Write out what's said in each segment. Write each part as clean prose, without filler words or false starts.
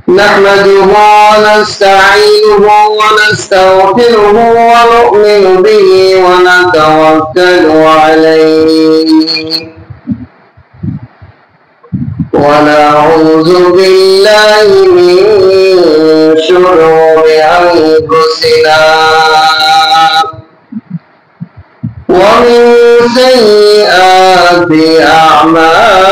نحمده ونستعينه ونستغفره ونؤمن به ونتوكل عليه ونعوذ بالله من شرور أنفسنا ومن سيئات أعمالنا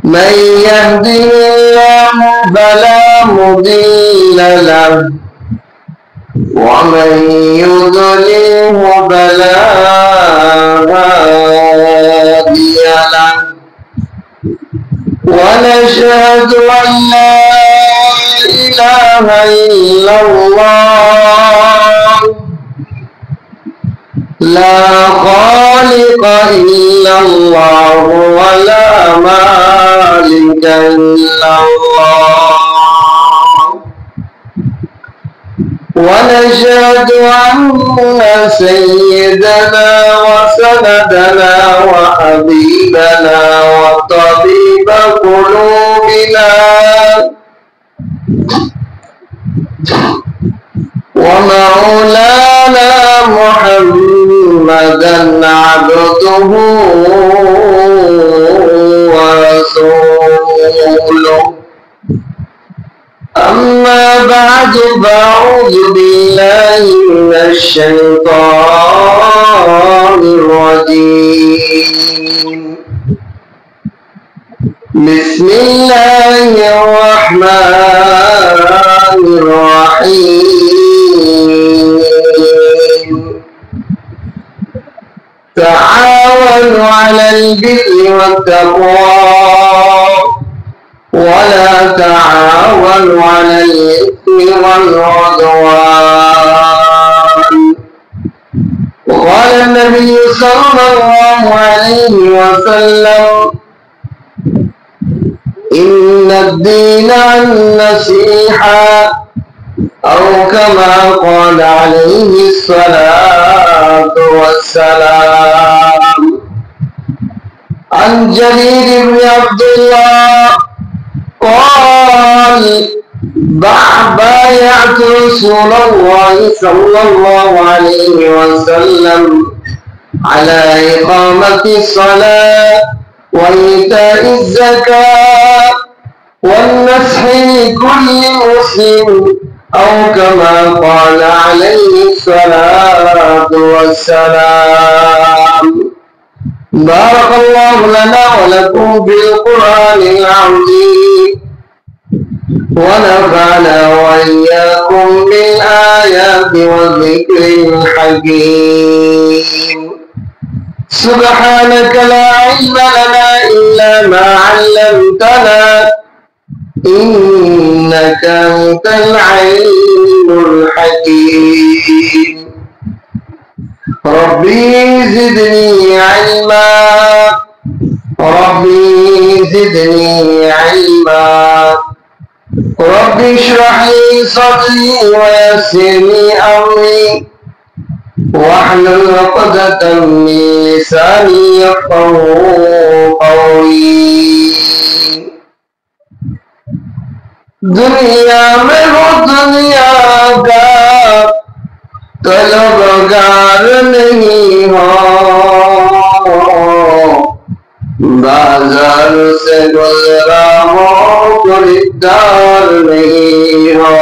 من يهده الله فلا مضل له ومن يضلله فلا هادي له ونشهد أن لا إله إلا الله لا خالق إلا الله ولا مالك إلا الله ونشهد أن سيدنا وسندنا وحبيبنا وطبيب قلوبنا ومولانا محمدا عبده ورسوله أما بعد فأعوذ بالله من الشيطان الرجيم بسم الله الرحمن الرحيم تعاونوا على البر والتقوى ولا تعاونوا على الإثم والعدوان وقال النبي صلى الله عليه وسلم إن الدين النصيحة أو كما قال عليه الصلاة والسلام عن جرير بن عبد الله قال بايعت رسول الله صلى الله عليه وسلم على إقامة الصلاة وإيتاء الزكاة والنصح لكل مسلم أو كما قال عليه الصلاة والسلام بارك الله لنا ولكم بالقرآن العظيم ونفعنا وإياكم بالآيات والذكر الحكيم سبحانك لا علم لنا إلا ما علمتنا إنك أنت العليم الحكيم ربي زدني علما ربي زدني علما ربي اشرح لي صدري ويسر لي أمري واحلل عقدة من لساني يفقهوا قولي दुनिया में हो दुनिया का तलबगार नहीं हो बाजार से गुजरा हो खरीदार नहीं हो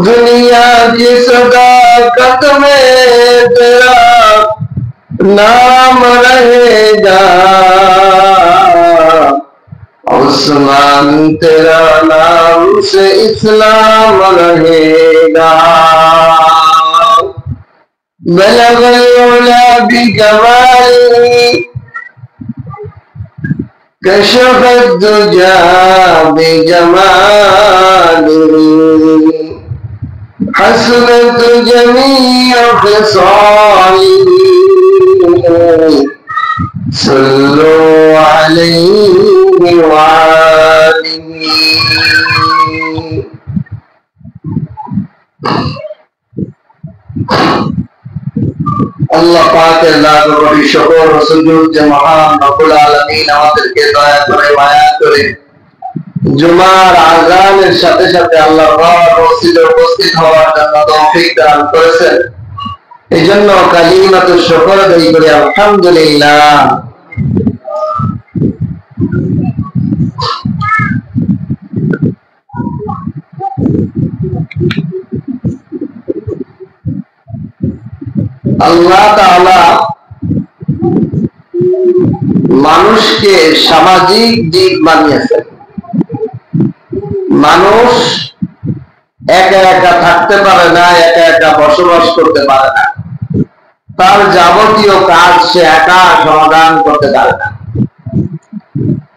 दुनिया की सदाकत में तेरा नाम रहेगा उस्मान तेरा नाम से इस्लाम रहेगा बलगल उला बिकमाली कशफ दुजा बिजमाली हसनत जमीअ खिसाली सल्लु अलैहि वालिहि अल्लाह पाक পাকের লাখ কোটি শুকর ও সুজুদ যে মহান রব্বুল আলামিন আমাদেরকে দয়া করে মায়া করে জুমার আযানের সাথে সাথে আল্লাহর ঘর মসজিদে উপস্থিত হওয়ার জন্য তৌফিক দান করেছেন। এজন্য কালিমাতুশ শুকর আদায় করি আলহামদুলিল্লাহ। আল্লাহ তাআলা মানুষকে সামাজিক জীব বানিয়েছেন। মানুষ একা একা থাকতে পারে না, একা একা বসবাস করতে পারে না। তার যাবতীয় কাজ সে একা সমাধান করতে পারে না।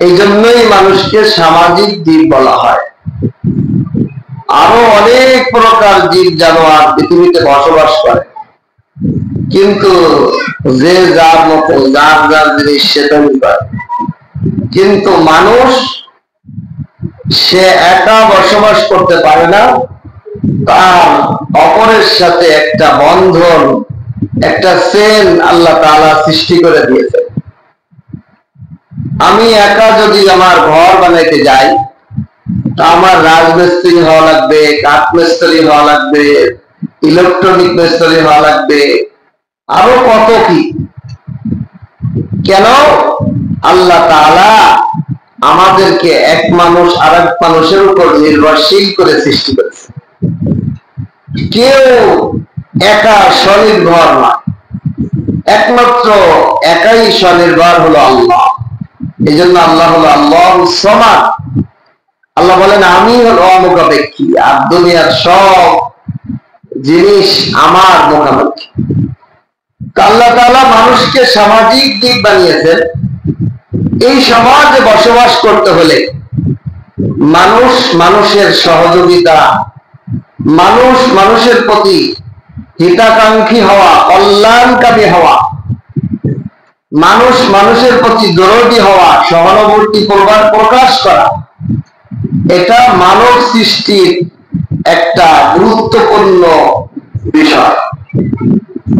এই জন্যই মানুষকে সামাজিক জীব বলা হয়। আরো অনেক প্রকার জীব জানোয়ার পৃথিবীতে বসবাস করে, কিন্তু যে যার মতো যার যার জিনিস সে তৈরি করে। কিন্তু মানুষ সে একা বসবাস করতে পারে না, তার অপরের সাথে একটা বন্ধন, একটা চেন আল্লাহ তাআলা সৃষ্টি করে দিয়েছে। আমি একা যদি আমার ঘর বানাইতে যাই, আমার রাজমিস্ত্রি হওয়া লাগবে, কাঠ মিস্ত্রি হওয়া লাগবে, ইলেকট্রনিক মিস্ত্রি হওয়া লাগবে, আরো কত কি। কেন? আল্লাহ তাআলা আমাদেরকে এক মানুষ আর এক মানুষের উপর নির্ভরশীল করে সৃষ্টি করেছে। কেউ একা স্বনির্ভর না, একমাত্র একাই স্বনির্ভর হলো আল্লাহ। এই জন্য আল্লাহ হলো আল্লাহুস সামাদ। আল্লাহ বলেন আমি হলো অমুখাপেক্ষী, আর দুনিয়ার সব জিনিস আমার মুখাপেক্ষী। আল্লাহ তাআলা মানুষকে সামাজিক জীব বানিয়েছেন। এই সমাজে বসবাস করতে হলে মানুষ মানুষের সহযোগিতা, মানুষ মানুষের প্রতি হিতাকাঙ্ক্ষী হওয়া, কল্যাণকামী হওয়া, মানুষ মানুষের প্রতি দরদী হওয়া, সহানুভূতি প্রকাশ করা, এটা মানব সৃষ্টির একটা গুরুত্বপূর্ণ বিষয়।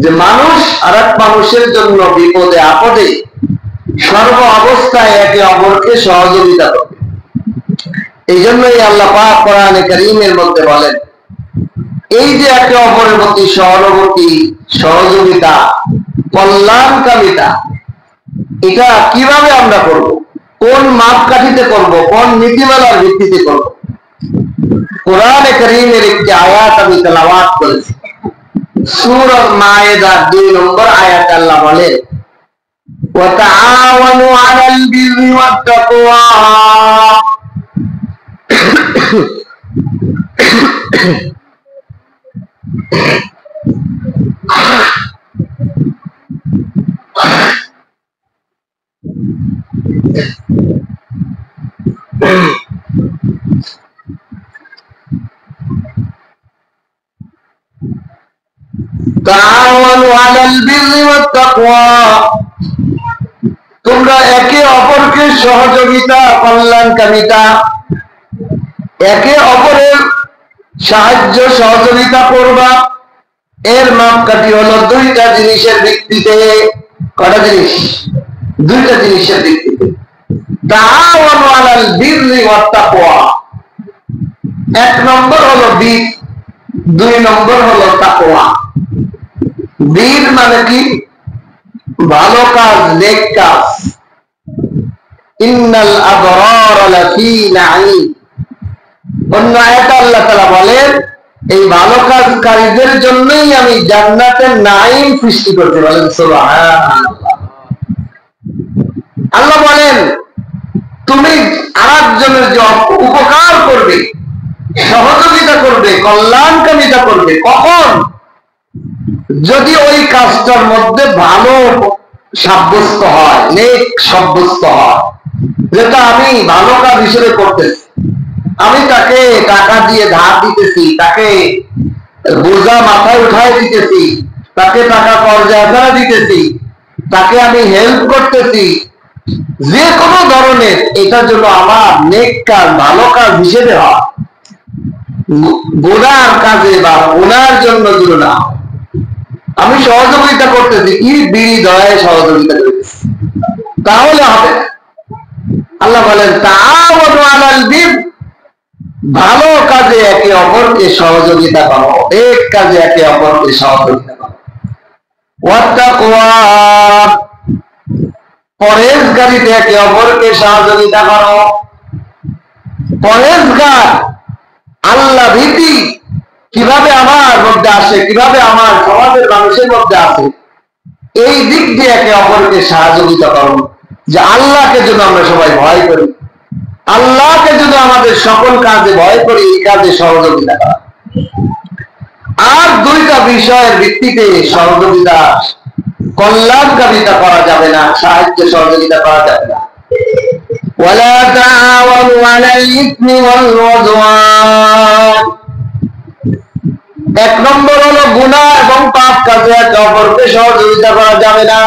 যে মানুষ আর এক মানুষের জন্য বিপদে আপদে সর্ব অবস্থায় একে অপরকে সহযোগিতা করবে। এই জন্যই আল্লাহ পাক কোরআনে কারীমের মধ্যে বলেন, এই যে একে অপরের প্রতি সহানুভূতি, সহযোগিতা, কল্যাণকামিতা, এটা কিভাবে আমরা করব, কোন মাপকাঠিতে করব, কোন নীতিমালার ভিত্তিতে করব। কোরআনে কারীমের একটি আয়াত আমি তেলাওয়াত করেছি। সূরা মায়েদার 2 নম্বর আয়াতে আল্লাহ বলেন, ওয়া তাআওয়ানু আলাল বিররি ওয়াত তাকওয়া। তাআওয়ানু আলাল বিররি ওয়াত তাকওয়া, তোমরা একে অপরকে সহযোগিতা, কল্যাণকামিতা, একে অপরের সাহায্য সহযোগিতা করবা। এর মাপকাঠি হলো দুইটা জিনিসের ভিত্তিতে। কয়টা জিনিস? দুইটা জিনিসের ভিত্তিতে। তাআওয়ানু আলাল বিররি ওয়াত তাকওয়া, 1 নম্বর হলো বীর, 2 নম্বর হলো তাকওয়া। বীর মানে কি? ভালো কাজ, নেক কাজ। ইন্নাল আবরার লাফি নাঈম। অন্য আয়াতে আল্লাহ তাআলা বলেন, এই ভালো কাজকারীদের জন্যই আমি জান্নাতের নাঈম সৃষ্টি করতে। বলেন সুবহানাল্লাহ। আল্লাহ বলেন, তুমি আরেকজনের যে উপকার করবে, সহযোগিতা করবে, কল্যাণকামিতা করবে, কখন? যদি ওই কাজটার মধ্যে ভালো সাব্যস্ত হয়, নেক সাব্যস্ত হয়, যেটা আমি ভালো কাজ হিসেবে করতেছি। আমি তাকে টাকা দিয়ে ধার দিতেছি, তাকে বোঝা মাথায় উঠায় দিতেছি, তাকে টাকা কর্জা দিতেছি, তাকে আমি হেল্প করতেছি, যে কোনো ধরনের, এটা যেন আমার নেক কাজ, ভালো কাজ হিসেবে হয়, গুনার কাজে বা গুনার জন্য যেন না। আমি সহযোগিতা করতেছি, কি বিড়ি দয়ায় সহযোগিতা করতেছি, তাহলে হবে। আল্লাহ বলেন তাআওয়ানু আলাল বির, ভালো কাজে একে অপরকে সহযোগিতা করো, এক কাজে একে অপরকে সহযোগিতা করো। ওয়াত্তাকওয়া, পরহেজগারিতে একে অপরকে সহযোগিতা করো। পরহেজগার, আল্লাহ ভীতি কিভাবে আমার মধ্যে আসে, কিভাবে আমার সমাজের মানুষের মধ্যে আসে, এই দিক দিয়ে একে অপরকে সহযোগিতা করো, যে আল্লাহকে যেন আমরা সবাই ভয় করি, আল্লাহকে যদি আমাদের সকল কাজে ভয় করি, এই কাজে সহযোগিতা করা। আর দুইটা বিষয়ের ভিত্তিতে সহযোগিতা, কল্যাণকারিতা করা যাবে না, সাহায্য সহযোগিতা করা যাবে না। ওয়ালা তাআওয়ানু আলাল ইসমি ওয়াল উদওয়ান, এক নম্বর হলো গুনাহ এবং পাপ কাজে একে অপরকে সহযোগিতা করা যাবে না,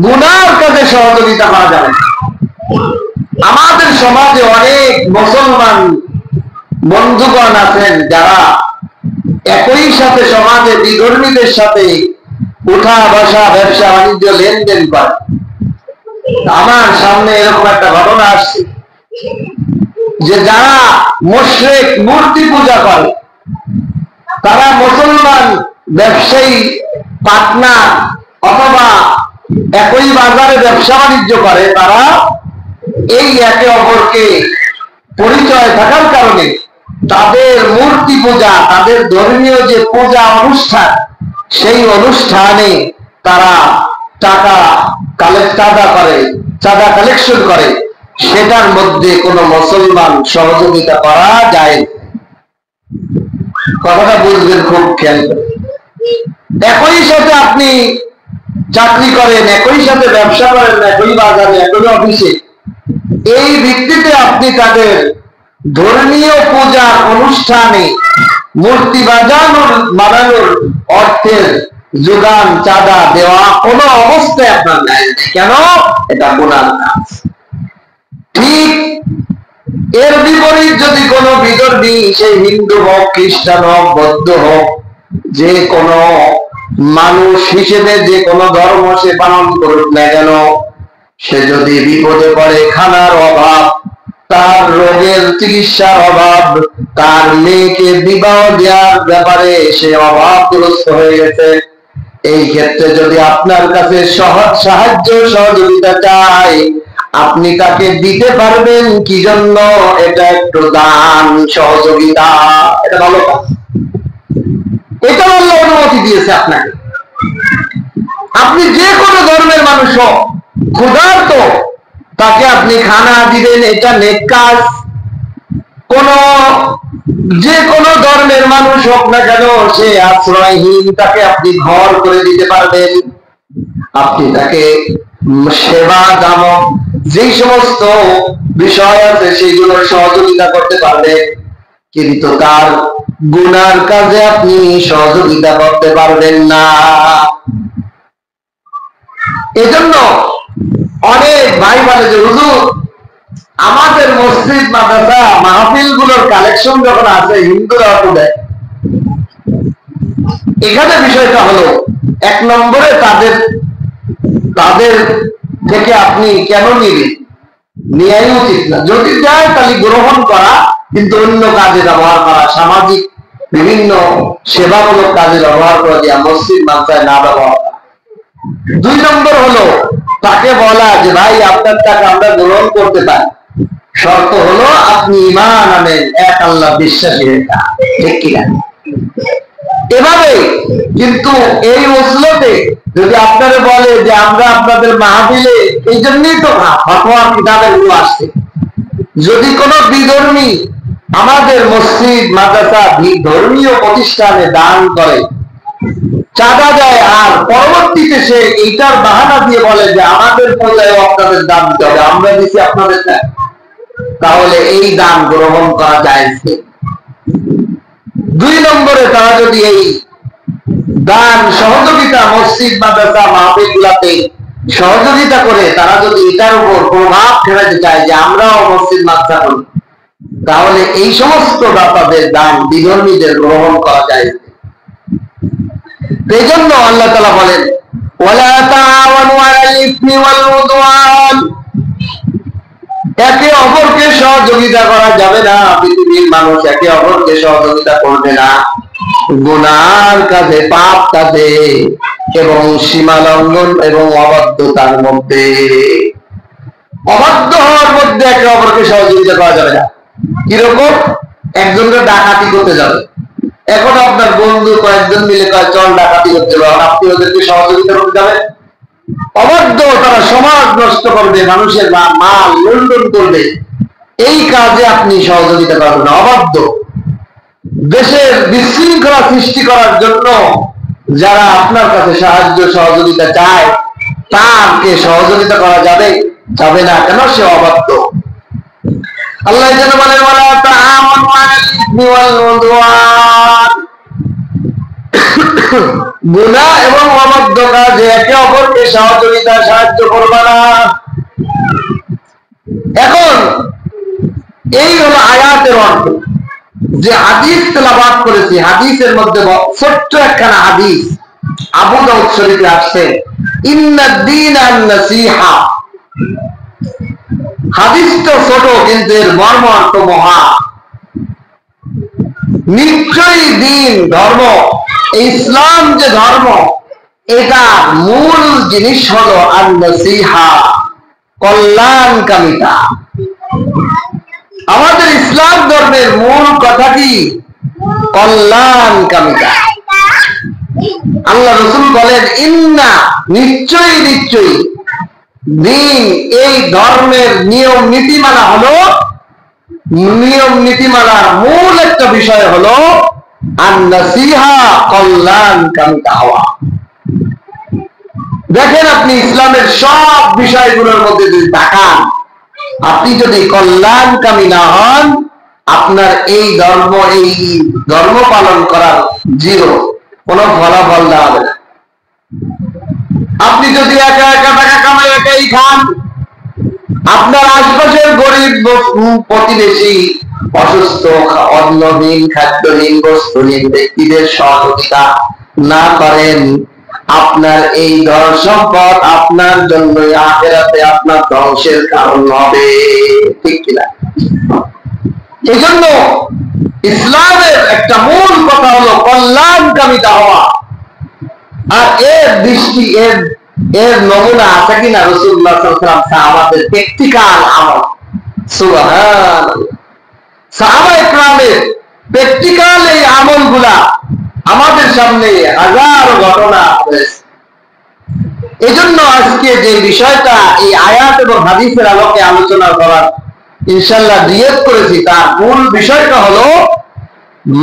গুনাহর কাজে সহযোগিতা করা যাবে না। আমাদের সমাজে অনেক মুসলমান বন্ধুগণ আছেন যারা একই সাথে সমাজে বিধর্মীদের সাথে উঠা বসা, ব্যবসা বাণিজ্য, লেনদেন করে। আমার সামনে এরকম একটা ঘটনা আসছে যে যারা মুশরিক, মূর্তি পূজা করে, তারা মুসলমান ব্যবসায়ী পার্টনার অথবা একই বাজারে ব্যবসা বাণিজ্য করে, তারা এই একে অপরকে পরিচয় থাকার কারণে তাদের মূর্তি পূজা, তাদের ধর্মীয় যে পূজা অনুষ্ঠান, সেই অনুষ্ঠানে তারা টাকা চাঁদা কালেকশন করে, সেটার মধ্যে কোন মুসলমান সহযোগিতা করা যায়। কথাটা বুঝবেন খুব খেয়াল করে। একই সাথে আপনি চাকরি করেন, একই সাথে ব্যবসা করেন, একই বাজারে, একই অফিসে, এই ভিত্তিতে আপনি তাদের ধর্মীয় পূজা অনুষ্ঠানে মূর্তি বানানোর অর্থের যোগান, চাঁদা দেওয়া কোন অবস্থায় আপনার নাই। কেন? এটা গুনাহ কাজ। ঠিক এর বিপরীত যদি কোনো বিধর্মী, সেই হিন্দু হোক, খ্রিস্টান হোক, বৌদ্ধ হোক, যে কোনো মানুষ হিসেবে যে কোনো ধর্ম সে পালন করুক না কেন, সে যদি বিপদে পড়ে, খানার অভাব, তার রোগের চিকিৎসার অভাব, তার মেয়েকে বিবাহ দেওয়ার ব্যাপারে সে অভাবগ্রস্ত হয়ে গেছে, এই ক্ষেত্রে যদি আপনার কাছে সাহায্য সহযোগিতা চায়, আপনি তাকে দিতে পারবেন কি জন্য? এটা একটু দান, সহযোগিতা, এটা ভালো কাজ। এটা আল্লাহ অনুমতি দিয়েছে আপনাকে। আপনি যে কোনো ধর্মের মানুষ হোক, ক্ষুধার্ত, তাকে আপনি খানা দিবেন, এটা নেক কাজ। যে কোনো ধর্মের মানুষ হোক না কেন, সে আশ্রয়হীন, তাকে আপনি ঘর করে দিতে পারবেন। আপনি তাকে সেবা দামক যে সমস্ত বিষয় আছে সেগুলোর সহযোগিতা করতে পারবেন, কিন্তু তার গুনার কাজে আপনি সহযোগিতা করতে পারবেন না। এজন্য অনেক ভাই বলে যে হুজুর, আমাদের মসজিদ, মাদ্রাসা, মাহফিল গুলোর কালেকশন যখন আছে হিন্দুরা অত দেয়। এখানে বিষয়টা হলো, এক নম্বরে তাদের থেকে আপনি কেন নিবেন? নেওয়াই উচিত না। যদি যায় তাহলে গ্রহণ করা, কিন্তু অন্য কাজে ব্যবহার করা, সামাজিক বিভিন্ন সেবামূলক কাজে ব্যবহার করা, দিয়া মসজিদ মাদ্রাসায় না ব্যবহার করা। দুই নম্বর হলো তাকে বলা যে ভাই, আপনার টাকা আমরা গ্রহণ করতে পারি, শর্ত হলো আপনি ঈমান আনেন, এক আল্লাহ বিশ্বাসী, ঠিক কিনা? এভাবে। কিন্তু এই ওসিলাতে যদি আপনারা বলে যে আমরা আপনাদের মাহফিলে, এই জন্যই তো ফতোয়া কিতাবে আসছে, যদি কোনো বিধর্মী আমাদের মসজিদ, মাদ্রাসা, ধর্মীয় প্রতিষ্ঠানে দান করে, চাঁদা দেয়, আর পরবর্তীতে সে এইটার বাহানা দিয়ে বলে যে আমাদের পূজায় আপনাদের দান দিতে হবে, আমরা দিচ্ছি আপনাদের, তাহলে এই দান গ্রহণ করা যায়। দুই নম্বরে তারা যদি এই দান, সহযোগিতা, মসজিদ, মাদ্রাসা, মাহফিল গুলাতে সহযোগিতা করে, তারা যদি এটার উপর প্রভাব ফেলাতে চায় যে আমরাও মসজিদ, মাদ্রাসা করি, তাহলে এই সমস্ত দাতাদের দান বিধর্মীদের গ্রহণ করা যায়। এই জন্য আল্লাহ তাআলা বলেন ওয়ালা তাআওয়ানু আলাল ইসমি ওয়াল উদওয়ান, একে অপরকে সহযোগিতা করা যাবে না। পৃথিবীর মানুষ একে অপরকে সহযোগিতা করবে না গুনার কাজে, পাপ কাজে এবং সীমা লঙ্ঘন এবং অবাধ্যতার মধ্যে। অবাধ্য হওয়ার মধ্যে একে অপরকে সহযোগিতা করা যাবে না। কিরকম? একজনকে ডাকাতি করতে যাবে, এখন আপনার বন্ধু কয়েকজন মিলে কয় চল ডাকাতি করতে যাবে, আপনি ওদেরকে সহযোগিতা করতে যাবেন? অবাধ্য, তারা সমাজ নষ্ট করবে, মানুষের মাল লুণ্ঠন করবে, এই কাজে আপনি সহযোগিতা করবেন না, অবাধ্য। দেশের বিশৃঙ্খলা সৃষ্টি করার জন্য যারা আপনার কাছে সাহায্য সহযোগিতা চায়, তাকে সহযোগিতা করা যাবে যাবে না, কেন? সে অবাধ্য। আল্লাহ যেন বলেন ওয়ালা তাআওয়ানু আলাল ইসমি ওয়াল উদওয়ান, গুনাহ এবং অবাধ্য কাজে একে অপরকে সহযোগিতা সাহায্য করবে না। এখন এই হলো আয়াতের অর্থ। যে হাদিস তেলাওয়াত করেছি, হাদিসের মধ্যে ছোট্ট একখানা হাদিস আবু দাউদ শরীফে আসছে, ইন্নাদ দীন আন-নাসিহা। হাদিসটা ছোট কিন্তু এর মর্ম অর্থ মহা। নিশ্চয়ই দিন, ধর্ম, ইসলাম যে ধর্ম, এটা মূল জিনিস হলো আন-নাসিহা, কল্যাণকামিতা। আমাদের ইসলাম ধর্মের মূল কথা কি? কল্যাণকামিতা। আল্লাহ রাসূল বলেন ইন্না, নিশ্চয়ই নিশ্চয়ই, দিন, এই ধর্মের নিয়ম নীতিমালা হলো, নিয়ম নীতিমালার মূল একটা বিষয় হলো আন-নাসিহা, কল্যাণকামিতা হওয়া। দেখেন আপনি ইসলামের সব বিষয়গুলোর মধ্যে যদি তাকান, আপনি যদি কল্যাণকামী না হন, আপনার এই ধর্ম পালন করার জিরো, কোন ফলাফল দেওয়া হবে না। আপনি যদি একা একা টাকা কামাই একাই খান, আপনার আশপাশের গরিব প্রতিবেশী, অসুস্থ, অন্নহীন, খাদ্যহীন, বস্ত্রহীন ব্যক্তিদের সহযোগিতা না করেন, আপনার এই ধন সম্পদ আপনার জন্য আখিরাতে আপনার ধ্বংসের কারণ হবে, ঠিক কিনা? এই জন্য ইসলামের একটা মূল কথা হলো কল্যাণকামিতা হওয়া। আর এর দৃষ্টি, এর নমুনা আছে কিনা রাসূলুল্লাহ সাল্লাল্লাহু আলাইহি ওয়াসাল্লাম সাহাবাদের প্র্যাকটিক্যাল আমল। সুবহানাল্লাহ, সাহাবায়ে কেরামের প্র্যাকটিক্যাল এই আমলগুলা আমাদের সামনে হাজার ঘটনা রয়েছে। এজন্য আজকে যে বিষয়টা এই আয়াত এবং হাদিসের আলোকে আলোচনা করার ইনশাআল্লাহ নিয়ত করেছি, তার মূল বিষয়টা হলো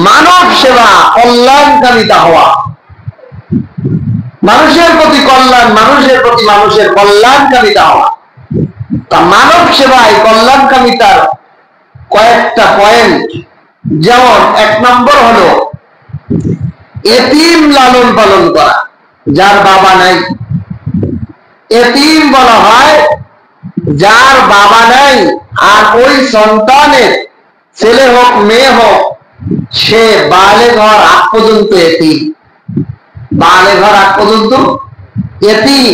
মানব সেবা, কল্যাণকামিতা হওয়া। মানুষের প্রতি কল্যাণ, মানুষের প্রতি মানুষের কল্যাণকামিতা হওয়া। তা মানব সেবায় কল্যাণকামিতার কয়েকটা পয়েন্ট, যেমন 1 নম্বর হলো এতিম লালন পালন করা, যার বাবা নাই। এতিম বলা হয় যার বাবা নাই, আর ওই সন্তানের, ছেলে হোক মেয়ে হোক, সে বালেগ হওয়ার আগ পর্যন্ত এতিম, বালেগ হওয়ার আগ পর্যন্ত এতিম।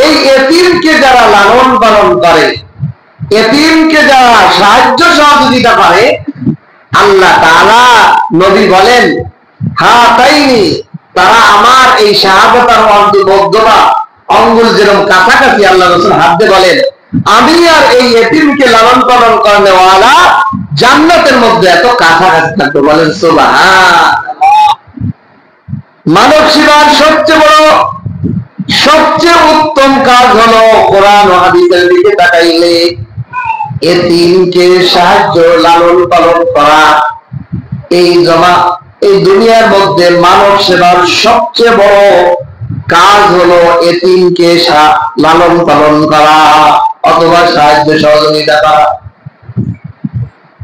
এই এতিমকে যারা লালন পালন করে, এতিমকে যারা সাহায্য সহযোগিতা করে, আল্লাহ তাআলা, নবী বলেন হাতাইনি, তারা আমার এই শাহাদাতার মধ্যমা আঙ্গুল যেরকম কাছাকাছি, আল্লাহ রাসূল হাত দিয়ে বলেন আমি আর এই এতিমকে লালন পালন করেনেওয়ালা জান্নাতের মধ্যে এত কাছাকাছি থাকবে। বলেন সুবহানাল্লাহ। মানব সেবার সবচেয়ে বড়, সবচেয়ে উত্তম কাজ হলো কোরআন ও হাদিসের দিকে তাকাইলে এতিমকে সাহায্য, লালন পালন করা। এই দুনিয়ার মধ্যে মানব সেবার সবচেয়ে বড় কাজ হলো এতিমকে লালন পালন করা অথবা সাহায্য সহযোগিতা করা।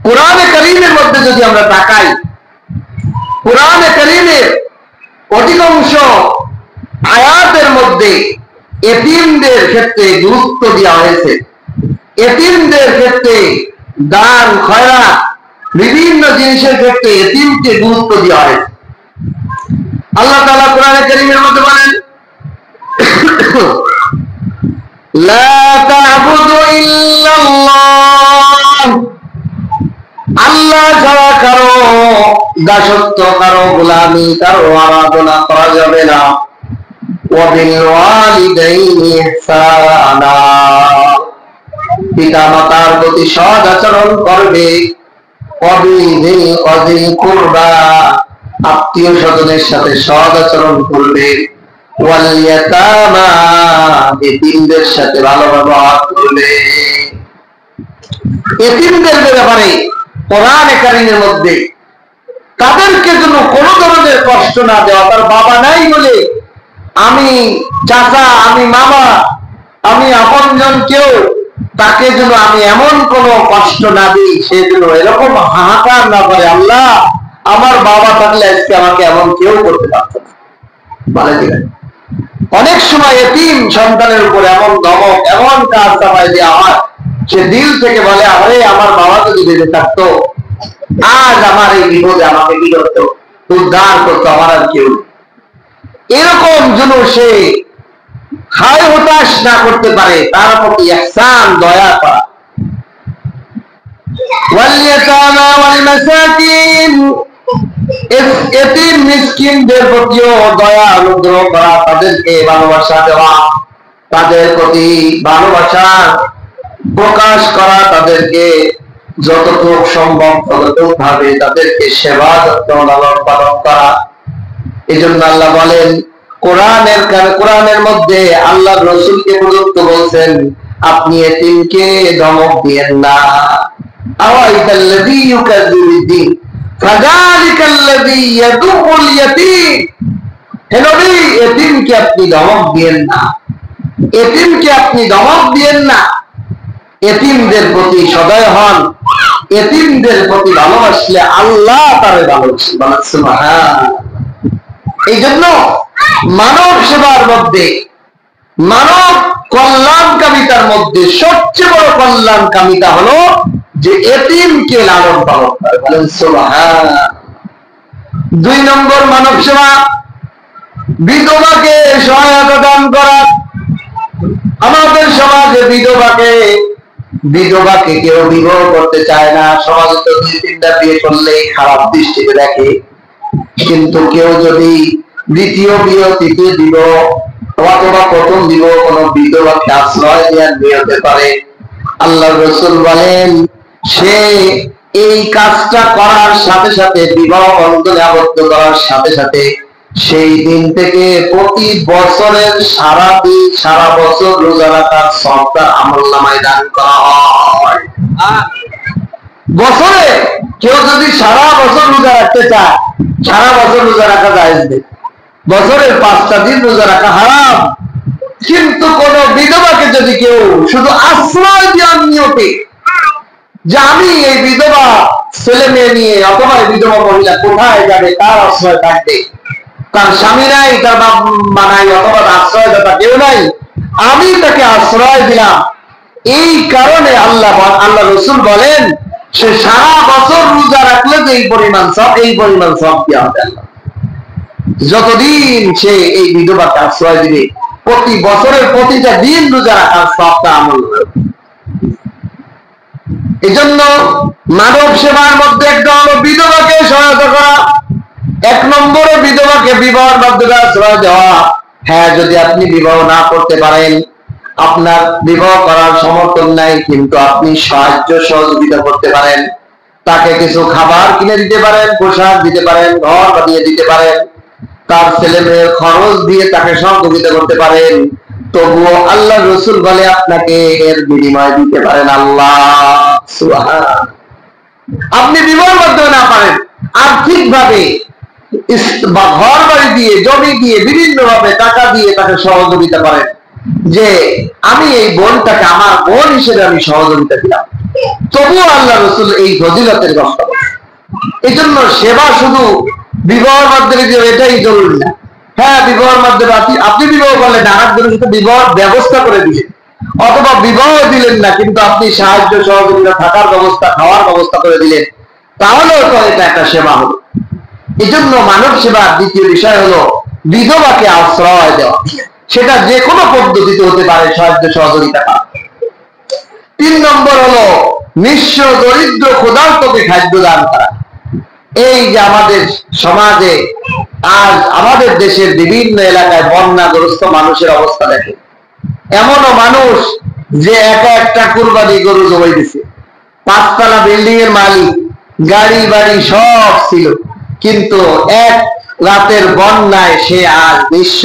কোরআনে কারীমের মধ্যে যদি আমরা তাকাই, কোরআনে কারীমের অধিকাংশ আয়াতের মধ্যে এতিমদের ক্ষেত্রে গুরুত্ব দেওয়া হয়েছে। এতিমদের ক্ষেত্রে দান, খয়রাত, বিভিন্ন জিনিসের ক্ষেত্রে এতিমকে গুরুত্ব দেওয়া হয়েছে। আল্লাহ তাআলা কোরআনে কারীমের মধ্যে বলেন, লা তা'বুদু ইল্লাল্লাহ, আল্লাহ ছাড়া কারো দাসত্ব, কারো গোলামি, কারো আরাধনা করা যাবে না। ওয়া বিল ওয়ালিদাইনি ইহসানা, পিতা মাতার প্রতি সৎ আচরণ করবে। অবিল কুরবা, আত্মীয় স্বজনের সাথে সৎ আচরণ করবে। ওয়াল ইয়াতামা, এতিমদের সাথে ভালো ব্যবহার করবে। এতিমদের ব্যাপারে কোরআনে কারীমের মধ্যে তাদেরকে যেন কোনো ধরনের কষ্ট না দেওয়া, তার বাবা নাই বলে আমি চাচা, আমি মামা, আমি আপনজন কেউ, তাকে যেন আমি এমন কোন কষ্ট না দিই, সে যেন এরকম হাহাকার না করে, আল্লাহ আমার বাবা থাকলে আজকে আমাকে এমন কেউ করতে পারত না, বলে দিলেন। অনেক সময় এতিম সন্তানের উপর এমন ধমক, এমন কাজ চাপায় দেওয়া হয়, সে দিল থেকে বলে, আরে আমার বাবা যদি বেঁচে থাকতো, আজ আমার এই বিপদে আমাকে কি করতো, উদ্ধার করতো, আমার আর কেউ। এরকম যেন সে হায় হতাশ না করতে পারে, তার প্রতি ইহসান, দয়া করা। ওয়াল ইয়াতামা ওয়াল মাসাকিন, এতিম মিসকিনদের প্রতিও দয়া, অনুগ্রহ করা, তাদেরকে ভালোবাসা দেওয়া, তাদের প্রতি ভালোবাসা প্রকাশ করা, তাদেরকে যতটুকু সম্ভব ততটুকু ভাবে তাদেরকে সেবা যত্ন লালন পালন করা। এই জন্য আল্লাহ বলেন, কোরআনের মধ্যে আল্লাহ রাসূলকে পর্যন্ত বলছেন, আপনি এতিমকে ধমক দিয়েন না। আওয়াইতাল্লাযী ইউকাযযিবুদ্দিন ফাযালিকাল্লাযী ইয়াদুল ইয়াতীম, হে নবী, এতিমকে আপনি ধমক দিয়েন না, এতিমকে আপনি ধমক দিয়েন না। এতিমদের প্রতি সদয় হন, এতিমদের প্রতি ভালোবাসলে আল্লাহ তারে ভালোবাসেন। সুবহানাল্লাহ। এই জন্য মানব সেবার মধ্যে, মানব কল্যাণকামিতার মধ্যে সবচেয়ে বড় কল্যাণকামিতা হলো যে এতিমকে লালন পালন করে। বলেন সুবহানাল্লাহ। 2 নম্বর মানব সেবা, বিধবাকে সহায়তা দান করা। আমাদের সমাজে বিধবাকে কেউ বিবাহ করতে চায় না। সমাজে তো 2-3টা বিয়ে করলেই খারাপ দৃষ্টিতে দেখে, কিন্তু কেউ যদি দ্বিতীয় বিয়ে, তৃতীয় বিবাহ অথবা প্রথম বিবাহ কোন বিধবাকে আশ্রয় দেওয়ার বিয়ে হতে পারে, আল্লাহ রাসূল বলেন, সে এই কাজটা করার সাথে সাথে, বিবাহ বন্ধনে আবদ্ধ করার সাথে সাথে, সেই দিন থেকে প্রতি বছরের সারা বছর রোজা রাখার সওয়াবটা আমলনামায় দান করা হয়। বছরে কেউ যদি সারা বছর রোজা রাখতে চায়, সারা বছর রোজা রাখা জায়েজ নেই, বছরের 5টা দিন রোজা রাখা হারাম। কিন্তু কোন বিধবাকে যদি কেউ শুধু আশ্রয় দেওয়ার নিয়তে, যে আমি এই বিধবা ছেলে মেয়ে নিয়ে, অথবা বিধবা মহিলা কোথায় যাবে, তার আশ্রয় থাকবে, তার স্বামী নাই, তার বাপ মা নাই, অথবা আশ্রয়দাতা কেউ নাই, আমি তাকে আশ্রয় দিলাম, এই কারণে আল্লাহ রাসূল বলেন, সে সারা বছর রোজা রাখলে যে এই পরিমাণ সওয়াব দেওয়া হবে আল্লাহ। যতদিন সে এই বিধবাকে আশ্রয় দিবে, প্রতি বছরের প্রতিটা দিন রোজা রাখার সওয়াবটা আমল হবে। এই জন্য মানব সেবার মধ্যে একটা হলো বিধবাকে সহায়তা করা। 1 নম্বরে বিধবাকে বিবাহের মাধ্যমে আশ্রয় দেওয়া। হ্যাঁ, যদি আপনি বিবাহ না করতে পারেন, আপনার বিবাহ করার সমর্থন নাই, কিন্তু আপনি সাহায্য সহযোগিতা করতে পারেন, তাকে কিছু খাবার কিনে দিতে পারেন, পোশাক দিতে পারেন, ঘর বানিয়ে দিতে পারেন, তার ছেলে মেয়ের খরচ দিয়ে তাকে সহযোগিতা করতে পারেন, তবুও আল্লাহ রাসূল বলে আপনাকে এর বিনিময় দিতে পারেন আল্লাহ। সুবহানাল্লাহ। আপনি বিবাহের মাধ্যমে না পারেন, আর্থিক ভাবে বা ঘর বাড়ি দিয়ে, জমি দিয়ে, বিভিন্ন ভাবে টাকা দিয়ে তাকে সহযোগিতা করেন, যে আমি এই বোনটাকে আমার বোন হিসেবে আমি সহযোগিতা দিলাম, তবুও আল্লাহ রাসূল এই ফজিলতের কথা বলেন। এই জন্য সেবা শুধু বিবাহের মাধ্যমে যে এটাই জরুরি না। হ্যাঁ, বিবাহের মাধ্যমে আপনি বিবাহ করলেন, আর একজনের সাথে বিবাহ ব্যবস্থা করে দিলেন, অথবা বিবাহ দিলেন না, কিন্তু আপনি সাহায্য সহযোগিতা, থাকার ব্যবস্থা, খাওয়ার ব্যবস্থা করে দিলেন, তাহলেও তো এটা একটা সেবা হলো। এজন্য মানব সেবার দ্বিতীয় বিষয় হলো বিধবাকে আশ্রয় দেওয়া, সেটা যে কোনো পদ্ধতিতে হতে পারে, সাহায্য সহযোগিতা। 3 নম্বর হলো নিঃস্ব দরিদ্র ক্ষুধার্তকে খাদ্য দান করা। এই যে আমাদের সমাজে আজ আমাদের দেশের বিভিন্ন এলাকায় বন্যাগ্রস্ত মানুষের অবস্থা দেখে, এমনও মানুষ যে একা একটা কুরবানি গরু জবাই দিছে, 5 তলা বিল্ডিং এর মালিক, গাড়ি বাড়ি সব ছিল, কিন্তু এক রাতের বন্যায় সে আজ নিঃস্ব,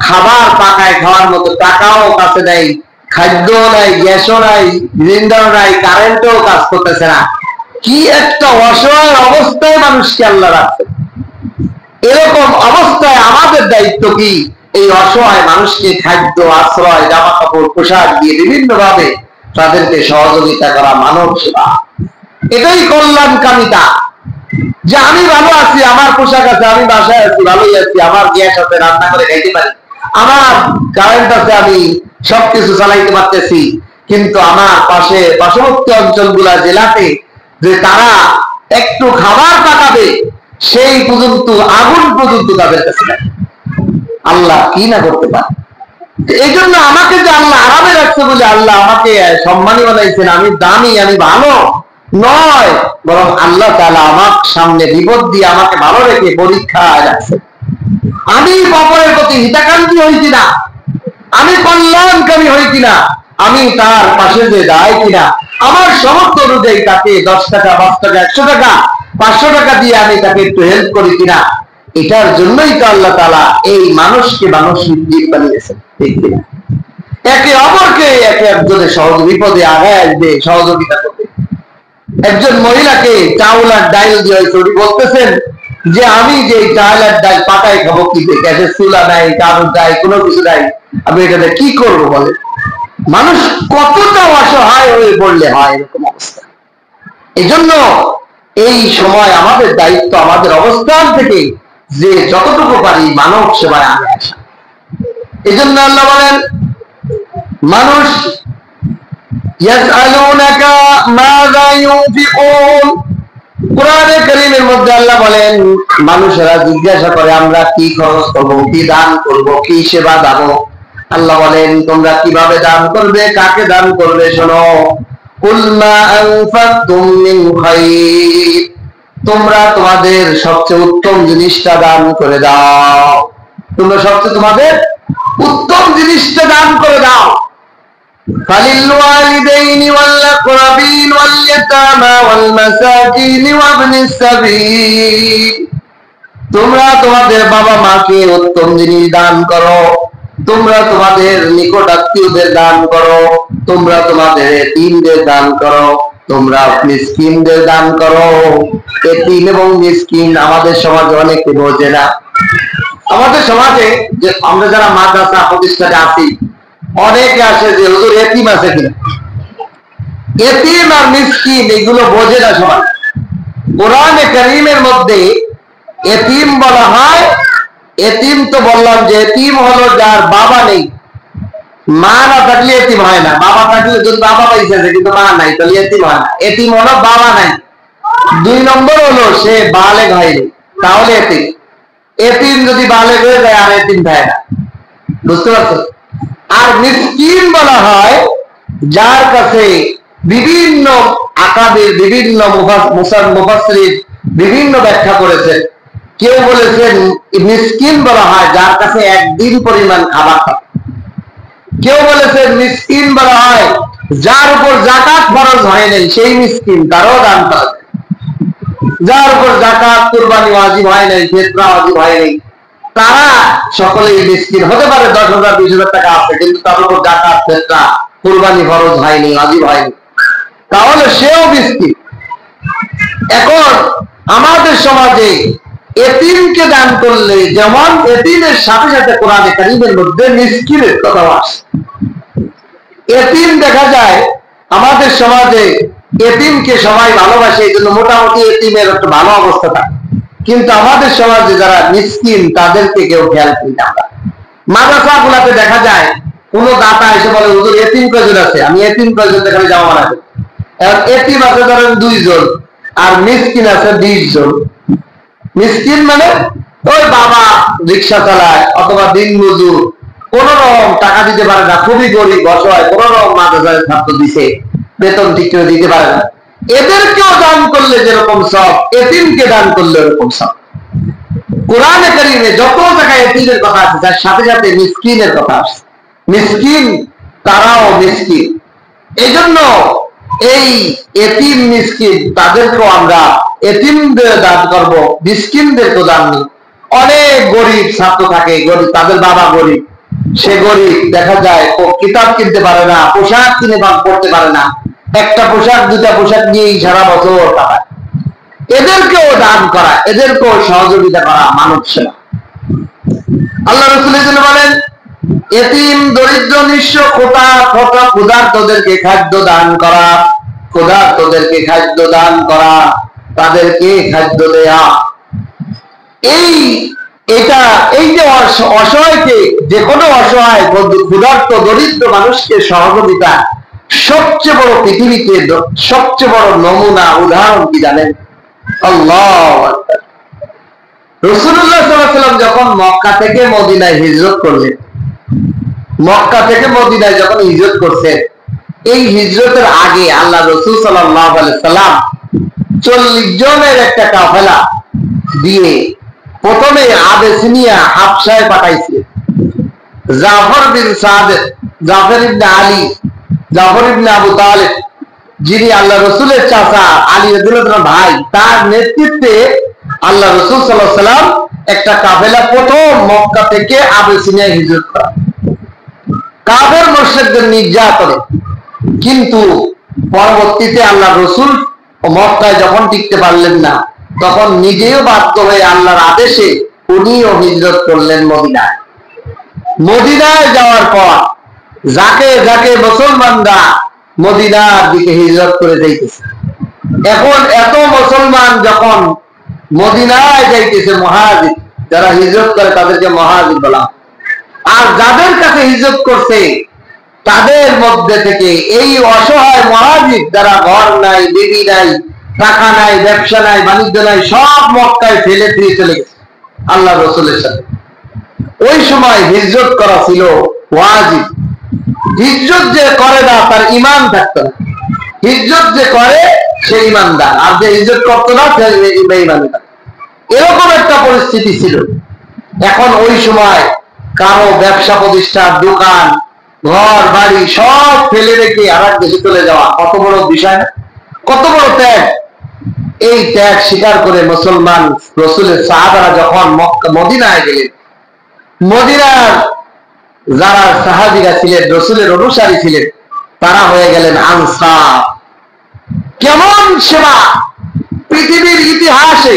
খাবার পাকায় খাওয়ার মতো টাকাও কাছে নেই, খাদ্য নাই, গ্যাসও নাই, সিলিন্ডারও নাই, কারেন্টও কাজ করতেছে না। কি একটা অসহায় অবস্থায় মানুষকে আল্লাহ রাখছে। এরকম অবস্থায় আমাদের দায়িত্ব কি? এই অসহায় মানুষকে খাদ্য, আশ্রয়, জামা কাপড়, পোশাক দিয়ে বিভিন্ন ভাবে তাদেরকে সহযোগিতা করা, মানব সেবা। এটাই কল্যাণকামিতা, যে আমি ভালো আছি, আমার পোশাক আছে, আমি বাসায় আছি, ভালোই আছি, আমার গ্যাস আছে, রান্না করে খাইতে পারি, আমার কারেন্ট আছে, আমি সবকিছু চালাইতে পারতেছি, কিন্তু আমার পার্শ্ববর্তী অঞ্চলগুলা জেলাতে যে তারা একটু খাবার পাকাবে সেই পর্যন্ত, আগুন পর্যন্ত তাদের কাছে নাই। আল্লাহ কি না করতে পারে। এই জন্য আমাকে যে আল্লাহ আরামে রাখছে বলে আল্লাহ আমাকে সম্মানী বানাইছেন, আমি দামি, আমি ভালো নয়, বরং আল্লাহ তাআলা আমার সামনে বিপদ দিয়ে আমাকে ভালো রেখে পরীক্ষায় রাখছে। আমি অপরের প্রতি হিতাকাঙ্ক্ষী হই কিনা, আমি কল্যাণকামী হই কিনা, আমি তার পাশে যে দাঁড়াই কিনা, আমার সামর্থ্য অনুযায়ী তাকে 10 টাকা, 5 টাকা, 100 টাকা, 500 টাকা দিয়ে আমি তাকে একটু হেল্প করি কিনা, এটার জন্যই তো আল্লাহ তাআলা এই মানুষকে মানুষ জীব বানিয়েছেন, ঠিক কিনা? একে অপরকে একে একজনের সহজ বিপদে আগায় আসবে, সহযোগিতা করবে। একজন মহিলাকে চাউল আর ডাল দিয়ে উনি বলতেছেন যে আমি যে চাল আর ডাল পাকায় খাবো কি, গ্যাসের চুলা নাই, কাগজ নাই, কোনো কিছু নাই, আমি এটাতে কি করবো বলে। মানুষ কতটা অসহায় হয়ে পড়লে হয় এরকম অবস্থা। এই জন্য এই সময় আমাদের দায়িত্ব, আমাদের অবস্থান থেকে যে যতটুকু পারি মানব সেবায় আগে আসা। এই জন্য আল্লাহ বলেন, মানুষ ইয়াসআলুনাকা মাযা ইউনফিকুন, কোরআনে কারীমের মধ্যে আল্লাহ বলেন মানুষেরা জিজ্ঞাসা করে আমরা কি খরচ করব, কি দান করব, কি সেবা দেব। আল্লাহ বলেন তোমরা কিভাবে দান করবে, কাকে দান করবে, শোনো। কুল মা আনফাকতুম মিন খায়র, তোমরা তোমাদের সবচেয়ে উত্তম জিনিসটা দান করে দাও, তোমরা সবচেয়ে তোমাদের উত্তম জিনিসটা দান করে দাও। فللوالدين والأقربين واليتامى والمساكين وابن السبيل, তোমরা তোমাদের বাবা মাকে উত্তম জিনিস দান করো, তোমরা তোমাদের নিকট আত্মীয়দের দান করো, তোমরা তোমাদের এতিমদের দান করো, তোমরা মিসকিনদের দান করো। এতিম এবং মিসকিন আমাদের সমাজে অনেকে বোঝে না। আমাদের সমাজে যে আমরা যারা মাদ্রাসা প্রতিষ্ঠানে আছি, অনেকে আসে যে হুজুর এতিম আছে কিনা। এতিম আর মিসকিন এগুলো বোঝে না সবাই। কোরআনে কারীমের মধ্যে এতিম বলা হয়, এতিম তো বললাম যে এতিম হলো যার বাবা নেই, মা না থাকলে এতিম হয় না, বাবা থাকলে যদি বাবা পাইছে কিন্তু মা নাই তাহলে এতিম হয় না। এতিম হলো বাবা নাই। 2 নম্বর হলো সে বালেগ হয়নি, তাহলে এতিম। এতিম যদি বালেগ হয়ে যায় আর এতিম থাকে না, বুঝতে পারছো? আর মিসকিন বলা হয় যার কাছে বিভিন্ন আকাবির, বিভিন্ন মুফাসসিরিন বিভিন্ন ব্যাখ্যা করেছেন। কেউ বলেছেন মিসকিন বলা হয় যার কাছে একদিন পরিমাণ খাবার থাকে। কেউ বলেছেন মিসকিন বলা হয় যার উপর যাকাত ফরজ হয় নাই, সেই মিসকিন, তারও দান করা যায়। যার উপর যাকাত, কুরবানি ওয়াজিব হয় নাই, ফিতরা ওয়াজিব হয় নাই, তারা সকলেই মিসকিন হতে পারে। 10,000 20,000 টাকা আছে কিন্তু তার উপর যাকাত, ফিতরা, কুরবানি ফরজ হয়নি, ওয়াজিব হয়নি, তাহলে সেও মিসকিন। এখন আমাদের সমাজে এতিমকে দান করলে যেমন এতিমের সাথে সাথে কোরআনে কারীমের মধ্যে মিসকিনের কথা আসে। এতিম দেখা যায় আমাদের সমাজে এতিমকে সবাই ভালোবাসে, এই জন্য মোটামুটি এতিমের একটা ভালো অবস্থা থাকে, কিন্তু আমাদের সমাজে যারা মিসকিন তাদেরকে কেউ খেয়াল করি না। মাদ্রাসা গুলাতে দেখা যায় কোন দাতা এসে বলে হুজুর এতিম কয়জন আছে, আমি এতিম কয়জন দেখালে জামা বানাবো। এখন এতিম আছে ধরেন 2 জন আর মিসকিন আছে 20 জন, মিসকিন মানে ওই বাবা রিক্সা চালায় অথবা দিন মজুর, কোন রকম টাকা দিতে পারে না, খুবই গরিব অসহায়, কোন রকম মাদ্রাসায় ছাত্র দিছে, বেতন ঠিক করে দিতে পারে না, এদেরকেও দান করলে যেরকম সব, এতিমকে দান করলে এরকম সব। কোরআনে কারীমে যত জায়গায় এতিমের কথা আছে তার সাথে সাথে মিসকিনের কথা আছে। মিসকিন তারাও মিসকিন, এই জন্য এই এতিম মিসকিন তাদেরকেও আমরা এতিমদের দান করব, মিসকিনদেরকেও দান নেই। অনেক গরিব ছাত্র থাকে, গরিব, তাদের বাবা গরিব, সে গরিব, দেখা যায় ও কিতাব কিনতে পারে না, পোশাক কিনে পড়তে পারে না, একটা পোশাক দুটা পোশাক নিয়েই সারা বছর কাটায়। এদেরকেও দান করা, এদেরকেও সহযোগিতা করা মানব সেবা। আল্লাহ রাসূল বলেন, এতিম দরিদ্র নিঃস্ব ক্ষুধার্তদেরকে খাদ্য দান করা, ক্ষুধার্তদেরকে খাদ্য দান করা, তাদেরকে খাদ্য দেয়া, এই যে অসহায়কে, যে কোনো অসহায় ক্ষুধার্ত দরিদ্র মানুষকে সহযোগিতা, সবচেয়ে বড় পৃথিবীতে সবচেয়ে বড় নমুনা উদাহরণ কি জানেন? আল্লাহু আকবার। রাসূলুল্লাহ সাল্লাল্লাহু আলাইহি ওয়াসাল্লাম যখন মক্কা থেকে মদিনায় হিজরত করলেন, মক্কা থেকে মদিনায় যখন হিজরত করছেন, এই হিজরতের আগে আল্লাহ রাসূল সাল্লাল্লাহু আলাইহি ওয়াসাল্লাম 40 জনের একটা কাফেলা দিয়ে প্রথমে আবেসিনিয়া হাবশায় পাঠাইছে। জাফর বিন সাদেক, জাফর ইবনে আলী, জাফর ইবনে আবু তালেব, যিনি আল্লাহ রাসূলের চাচা, আলী রাদিয়াল্লাহু আনহু ভাই, তার নেতৃত্বে আল্লাহ রাসূল সাল্লাল্লাহু আলাইহি ওয়াসাল্লাম একটা কাফেলা প্রথম মক্কা থেকে আবেসিনিয়ায় হিজরত করে। কাফের মুশরিকদের নির্যাতনে, কিন্তু পরবর্তীতে আল্লাহ রাসূল মক্কায় যখন টিকতে পারলেন না, তখন নিজেও বাধ্য হয়ে আল্লাহর আদেশে উনিও হিজরত করলেন মদিনায়। মদিনায় যাওয়ার পর যাকে যাকে মুসলমানরা মদিনার দিকে হিজরত করে যাইতেছে, এখন এত মুসলমান যখন মদিনায় যাইতেছে, মুহাজির যারা হিজরত করে তাদেরকে মুহাজির বলা, আর যাদের কাছে হিজরত করছে তাদের মধ্যে থেকে এই অসহায় মুহাজির যারা ঘর নাই, বিবি নাই, টাকা নাই, ব্যবসা নাই, বাণিজ্য নাই, সব মক্কায় ফেলে দিয়ে চলে গেছে আল্লাহ রাসূলের সাথে। ওই সময় হিজরত করা ছিল ওয়াজিব। হিজরত যে করে না তার ঈমান থাকতো না, হিজরত যে করে সে ঈমানদার, আর যে হিজরত করতো না সে বেঈমান। এরকম একটা পরিস্থিতি ছিল। এখন ওই সময় কারো ব্যবসা প্রতিষ্ঠান, দোকান, ঘর বাড়ি সব ফেলে রেখে আর এক দেশে চলে যাওয়া কত বড় বিষয় না, কত বড় ত্যাগ। এই ত্যাগ স্বীকার করে মুসলমান রাসূলের সাহাবারা যখন মদিনায় গেলেন, মদিনার যারা সাহাবীরা ছিলেন, রাসূলের অনুসারী ছিলেন, তারা হয়ে গেলেন আনসার। কেমন সেবা! পৃথিবীর ইতিহাসে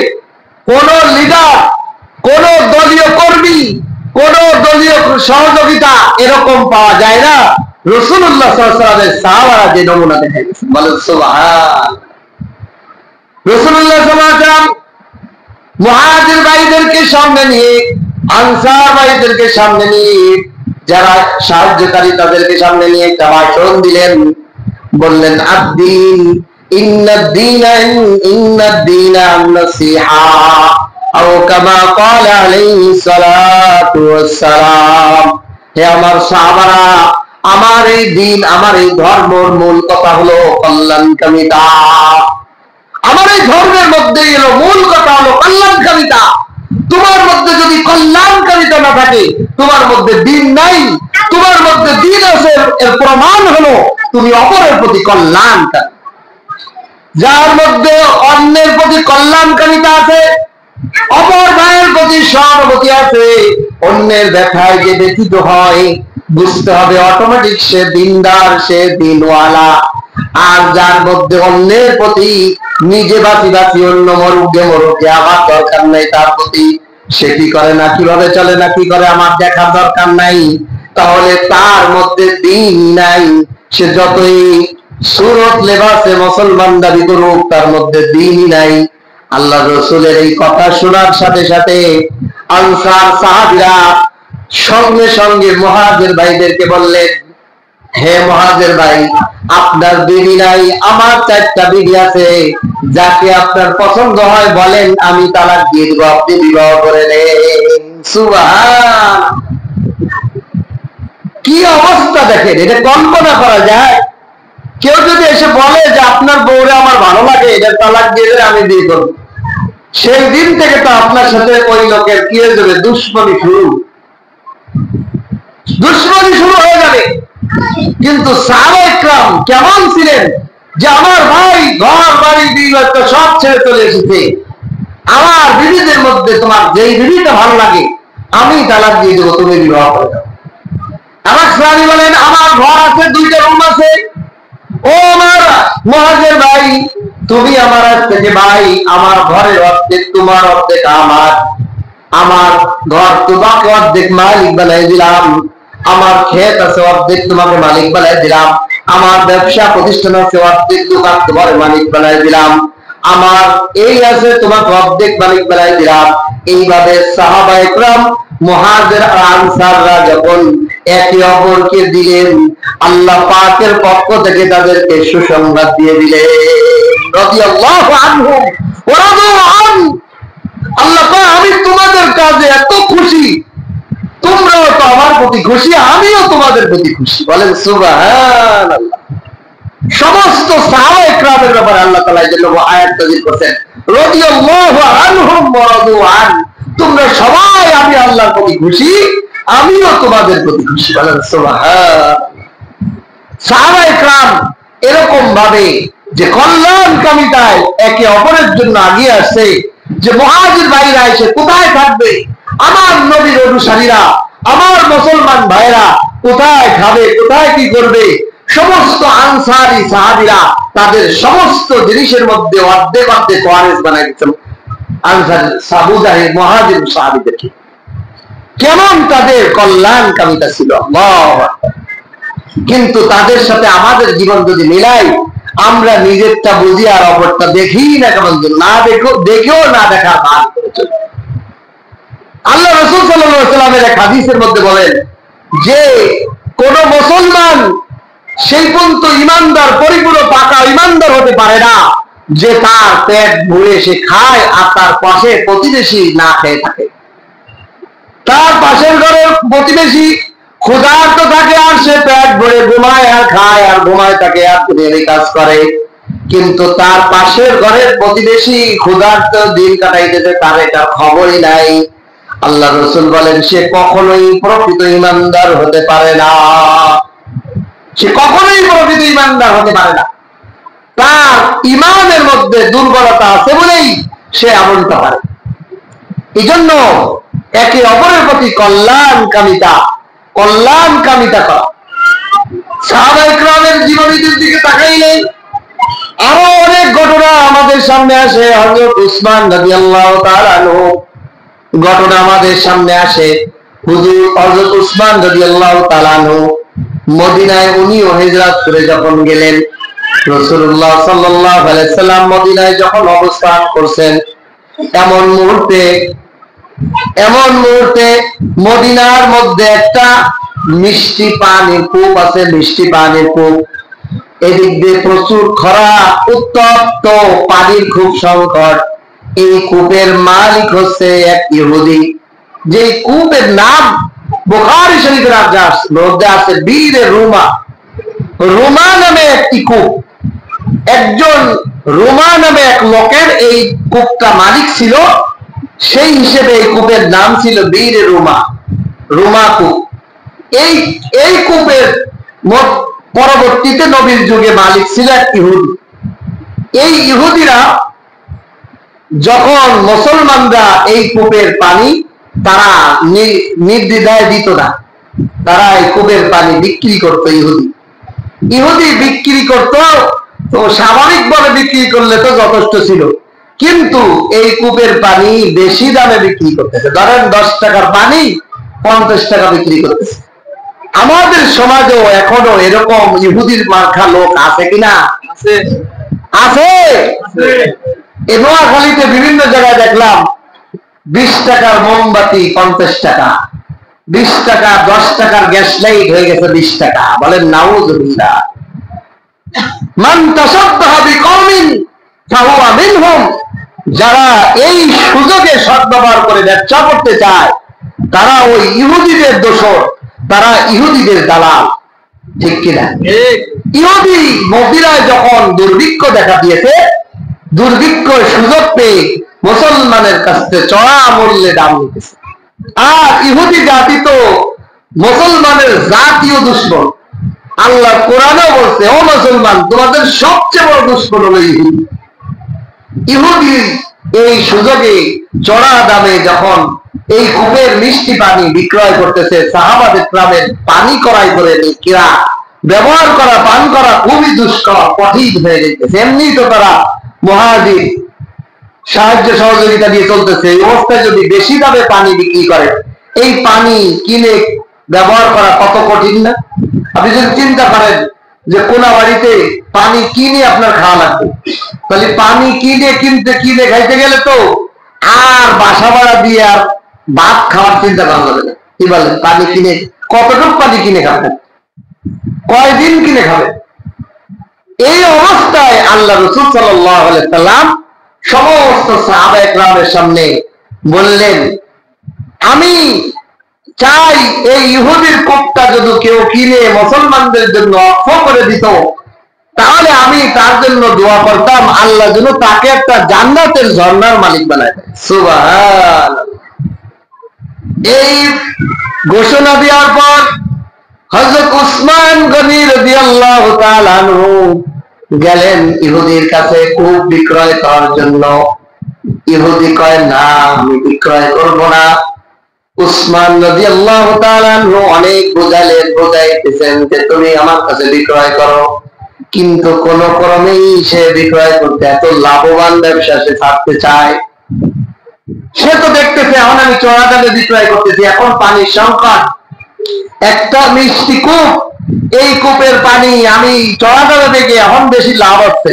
কোন লিডার, কোন দলীয় কর্মী, কোন দলীয় সহযোগিতা এরকম পাওয়া যায় না। রাসূলুল্লাহ সাল্লাল্লাহু আলাইহি ওয়াসাল্লামের সাহাবারা যে নমুনা দেখাইছে, বলেন সুবহান। রাসূলুল্লাহ সাল্লাল্লাহু আলাইহি ওয়াসাল্লাম মুহাজির ভাইদেরকে সামনে নিয়ে, আনসার ভাইদেরকে সামনে নিয়ে, যারা সাহায্যকারী তাদেরকে সামনে নিয়ে একটা ভাষণ দিলেন। বললেন, আদ-দীন ইন্নাদ-দীনা আন-নাসিহা, আও কামা ক্বালা আলাইহিস সালাতু ওয়াস সালাম। হে আমার সাহাবারা, আমার এই দ্বীন, আমার এই ধর্মের মূল কথা হলো কল্যাণকামিতা। আমার এই ধর্মের মধ্যে এলো মূল কথা হলো কল্যাণকামিতা। তোমার মধ্যে যদি কল্যাণকামিতা না থাকে, তোমার মধ্যে দ্বীন নাই। তোমার মধ্যে দ্বীন আছে, এর প্রমাণ হলো তুমি অপরের প্রতি কল্যাণকারী। যার মধ্যে অন্যের প্রতি কল্যাণকামিতা আছে, অপর ভাইয়ের প্রতি সহানুভূতি আছে, অন্যের ব্যথায় যে ব্যথিত হয়, বুঝতে হবে অটোমেটিক সে দিনদার, সে দিনওয়ালা। আর যার মধ্যে অন্যের প্রতি নিজে বাঁচি বাঁচি, অন্য মরুকে মরুকে, আমার দরকার নাই তার প্রতি, সে কি করে না, কিভাবে চলে না, কি করে, আমার দেখার দরকার নাই, তাহলে তার মধ্যে দিন নাই। সে যতই সুরত লেবাসে মুসলমান দাবি করুক, তার মধ্যে দিনই নাই। আল্লাহ রাসূলের এই কথা শোনার সাথে সাথে আনসার সাহাবীরা সঙ্গে সঙ্গে মুহাজির ভাইদেরকে বললেন, হে মুহাজির ভাই, আপনার বিবি নাই, আমার 4টা বিবি আছে, যাকে আপনার পছন্দ হয় বলেন, আমি তালাক দিয়ে দিব, আপনি বিবাহ করে নেন। সুবহান, কি অবস্থা দেখেন, এটা কল্পনা করা যায়? কেউ যদি এসে বলে যে আপনার বউরে আমার ভালো লাগে, এটা তালাক দিয়ে দেবে, আমি বিয়ে করবো, সেই দিন থেকে তো আপনার সাথে ওই লোকের কি হয়ে যাবে, দুশ্মনী শুরু হয়ে যাবে। কিন্তু সাহাবায়ে কেরাম কেমন ছিলেন, যে আমার ভাই ঘর বাড়ি বিবাহ সব ছেড়ে চলে এসেছে, আমার বিবিদের মধ্যে তোমার যেই বিবিটা ভালো লাগে আমি তালাক দিয়ে দেবো, তুমি বিবাহ করে দাও। আমার স্বামী বলেন, আমার ঘর আছে, 2টা রুম আছে, ও আমার মুহাজির ভাই, তুমি আমার থেকে ভাই, আমার ঘরের অর্ধেক তোমার, অর্ধেক আমার, আমার ঘর তোমাকে অর্ধেক মালিক বানাই দিলাম, আমার ক্ষেত আছে অর্ধেক তোমাকে মালিক বানাই দিলাম, আমার ব্যবসা প্রতিষ্ঠান আছে অর্ধেক দোকান তোমার মালিক বানাই দিলাম, আমার এই আছে তোমাকে অর্ধেক মালিক বানাই দিলাম। এইভাবে সাহাবায়ে কেরাম মুহাজির আর আনসাররা যখন একে অপরকে দিলেন, আল্লাহ পাকের পক্ষ থেকে তাদেরকে সুসংবাদ দিয়ে দিলেন, রাদিয়াল্লাহু আনহুম ওয়া রাদু আন। আল্লাহ পাক, আমি তোমাদের কাজে এত খুশি, তোমরাও তো আমার প্রতি খুশি, আমিও তোমাদের প্রতি খুশি। বলেন সুবহানাল্লাহ। সমস্ত সাহাবায়ে কেরামের ব্যাপারে আল্লাহ তাআলা এই জন্য আয়াত নাযিল করেছেন, রাদিয়াল্লাহু আনহুম ওয়া রাদু আন, তোমরা সবাই আমি আল্লাহর প্রতি খুশি, আমিও তোমাদের প্রতি খুশি। বলেন সুবহানাল্লাহ। সাহাবায়ে কেরাম এরকম ভাবে যে কল্যাণকামিতায় একে অপরের জন্য এগিয়ে আসছে, যে মুহাজির ভাইরা এসে কোথায় থাকবে, আমার নবীর অনুসারীরা, আমার মুসলমান ভাইরা কোথায় খাবে, কোথায় কি করবে, সমস্ত আনসারী সাহাবীরা তাদের সমস্ত জিনিসের মধ্যে অর্ধেক অর্ধেক ওয়ারিস বানাই দিচ্ছেন আনসারী আবু জাহেল মুহাজির সাহাবীদেরকে। কেমন তাদের কল্যাণকামিতা ছিল, আল্লাহু আকবার। কিন্তু তাদের সাথে আমাদের জীবন যদি মিলাই, আমরা নিজেরটা বুঝি আর অপরটা দেখি না, কেমন না দেখেও না দেখার ভান করে চলি। আল্লাহ রাসূল সাল্লাল্লাহু আলাইহি ওয়াসাল্লামের এক হাদিসের মধ্যে বলেন যে কোন মুসলমান সেই পর্যন্ত ইমানদার, পরিপূর্ণ পাকা ইমানদার হতে পারে না যে তার পেট ভরে সে খায় আর তার পাশে প্রতিবেশী না খেয়ে থাকে। তার পাশের ঘরের প্রতিবেশী ক্ষুধার্ত থাকে আর সে পেট ভরে ঘুমায় আর খায় আর ঘুমায় থাকে আর দুনিয়ারই কাজ করে, কিন্তু তার পাশের ঘরের প্রতিবেশী ক্ষুধার্ত দিন কাটাইতেছে, তার এটা খবরই নাই। আল্লাহ রাসূল বলেন সে কখনোই প্রকৃত ইমানদার হতে পারে না, সে কখনোই প্রকৃত ইমানদার হতে পারে না। তার ইমানের মধ্যে দুর্বলতা আছে বলেই সে এমনটা পারে। এই জন্য একে অপরের প্রতি কল্যাণকামিতা করা। সাহাবায়ে কেরামের জীবনীদের দিকে তাকাইলে আরো অনেক ঘটনা আমাদের সামনে আসে। হযরত উসমান রাদিয়াল্লাহু তাআলা আনহু ঘটনা আমাদের সামনে আসে। হুজুর হযরত উসমান রাদিয়াল্লাহু তাআলা আনহু মদিনায় উনিও হিজরত করে যখন গেলেন, রাসূলুল্লাহ সাল্লাল্লাহু আলাইহি সাল্লাম মদিনায় যখন অবস্থান করছেন, এমন মুহূর্তে মদিনার মধ্যে একটা মিষ্টি পানির কূপ আছে, মিষ্টি পানির কূপ। এদিক দিয়ে প্রচুর খরা, উত্তপ্ত পানির খুব সংকট। এই কূপের মালিক হচ্ছে এক ইহুদি, যে কূপের নাম বুখারী শরীফের মধ্যে আছে বীরে রুমা। রুমা নামে একটি কূপ, একজন রুমা নামে এক লোকের এই কূপটা মালিক ছিল, সেই হিসেবে এই কূপের নাম ছিল বীরে রুমা, রুমা কূপ। এই কূপের পরবর্তীতে নবীর যুগে মালিক ছিল এক ইহুদি। এই ইহুদিরা যখন মুসলমানরা এই কূপের পানি তারা নির্দ্বিধায় দিত না, তারা এই কূপের পানি বিক্রি করত। ইহুদি বিক্রি করত, তো স্বাভাবিকভাবে বিক্রি করলে তো যথেষ্ট ছিল, কিন্তু এই কূপের পানি বেশি দামে বিক্রি করতেছে। ধরেন 10 টাকার পানি 50 টাকা বিক্রি করতেছে। আমাদের সমাজেও এখনো এরকম ইহুদির মার্কা লোক আছে কিনা? আছে। এই নোয়াখালীতে বিভিন্ন জায়গায় দেখলাম 20 টাকার মোমবাতি 50 টাকা, 20 টাকা 10 টাকার গ্যাস লাইট হয়ে গেছে 20 টাকা। বলেন নাউযুবিল্লাহ। মান তাসাব্বাহা বিকওমিন ফাহুয়া মিনহুম, যারা এই সুযোগে সদ্ব্যবহার করে ব্যবসা করতে চায় তারা ওই ইহুদিদের দোসর, তারা ইহুদিদের দালাল। ঠিক কিনা? ইহুদি মদিনায় যখন দুর্ভিক্ষ দেখা দিয়েছে, দুর্ভিক্ষ সুযোগ পেয়ে মুসলমানের কাছে চড়া মূল্যে দাম নিতেছে। আর ইহুদি জাতি তো মুসলমানের জাতীয় দুশ্মন। আল্লাহ কোরআনে বলছে, ও মুসলমান, তোমাদের সবচেয়ে বড় দুশ্মন হলো ইহুদি। ইহুদি এই সুযোগে চড়া দামে যখন এই কূপের মিষ্টি পানি বিক্রয় করতেছে, সাহাবাদের গ্রামের পানি করাই করে কিরা ব্যবহার করা, পান করা খুবই দুষ্কর, কঠিন হয়ে যেতেছে। এমনি তো তারা মুহাজির সাহায্য সহযোগিতা দিয়ে চলতেছে। এই অবস্থায় যদি বেশি দামে পানি বিক্রি করে, এই পানি কিনে ব্যবহার করা কত কঠিন না? আপনি যদি চিন্তা করেন যে কোন বাড়িতে পানি কিনে আপনার খাওয়া লাগবে, তাহলে পানি কিনে খাইতে গেলে তো আর বাসা ভাড়া দিয়ে আর ভাত খাওয়ার চিন্তা করা যাবে না। কি বলেন? পানি কিনে কতটুকু পানি কিনে খাবেন, কয়দিন কিনে খাবেন? এই অবস্থায় আল্লাহ রাসূল সাল্লাল্লাহু আলাইহি সাল্লাম সমস্ত সাহাবায়ে কেরামের সামনে বললেন, আমি চাই এই ইহুদির কূপটা যদি কেউ কিনে মুসলমানদের জন্য অক্ষ করে দিত, তাহলে আমি তার জন্য দোয়া করতাম আল্লাহ যেন তাকে একটা জান্নাতের ঝর্ণার মালিক বানায় দেয়। সুবহানাল্লাহ। এই ঘোষণা দেওয়ার পর হযরত উসমান গনি রাদিয়াল্লাহু তাআলা আনহু গেলেন ইহুদির কাছে কূপ বিক্রয় করার জন্য। ইহুদি কয়, না, আমি বিক্রয় করব না। উসমান রাদিয়াল্লাহু তাআলা আনহু অনেক বুঝাইতেছেন যে তুমি আমার কাছে বিক্রয় করো, কিন্তু কোন ক্রমেই সে বিক্রয় করতে, এত লাভবান ব্যবসা সে ছাড়তে চায়। সে তো দেখতেছে এখন আমি চড়া দামে বিক্রয় করতেছি, এখন পানির সংকট, একটা মিষ্টি কূপ, এই কূপের পানি আমি চড়া দামে দেখে এখন বেশি লাভ হচ্ছে।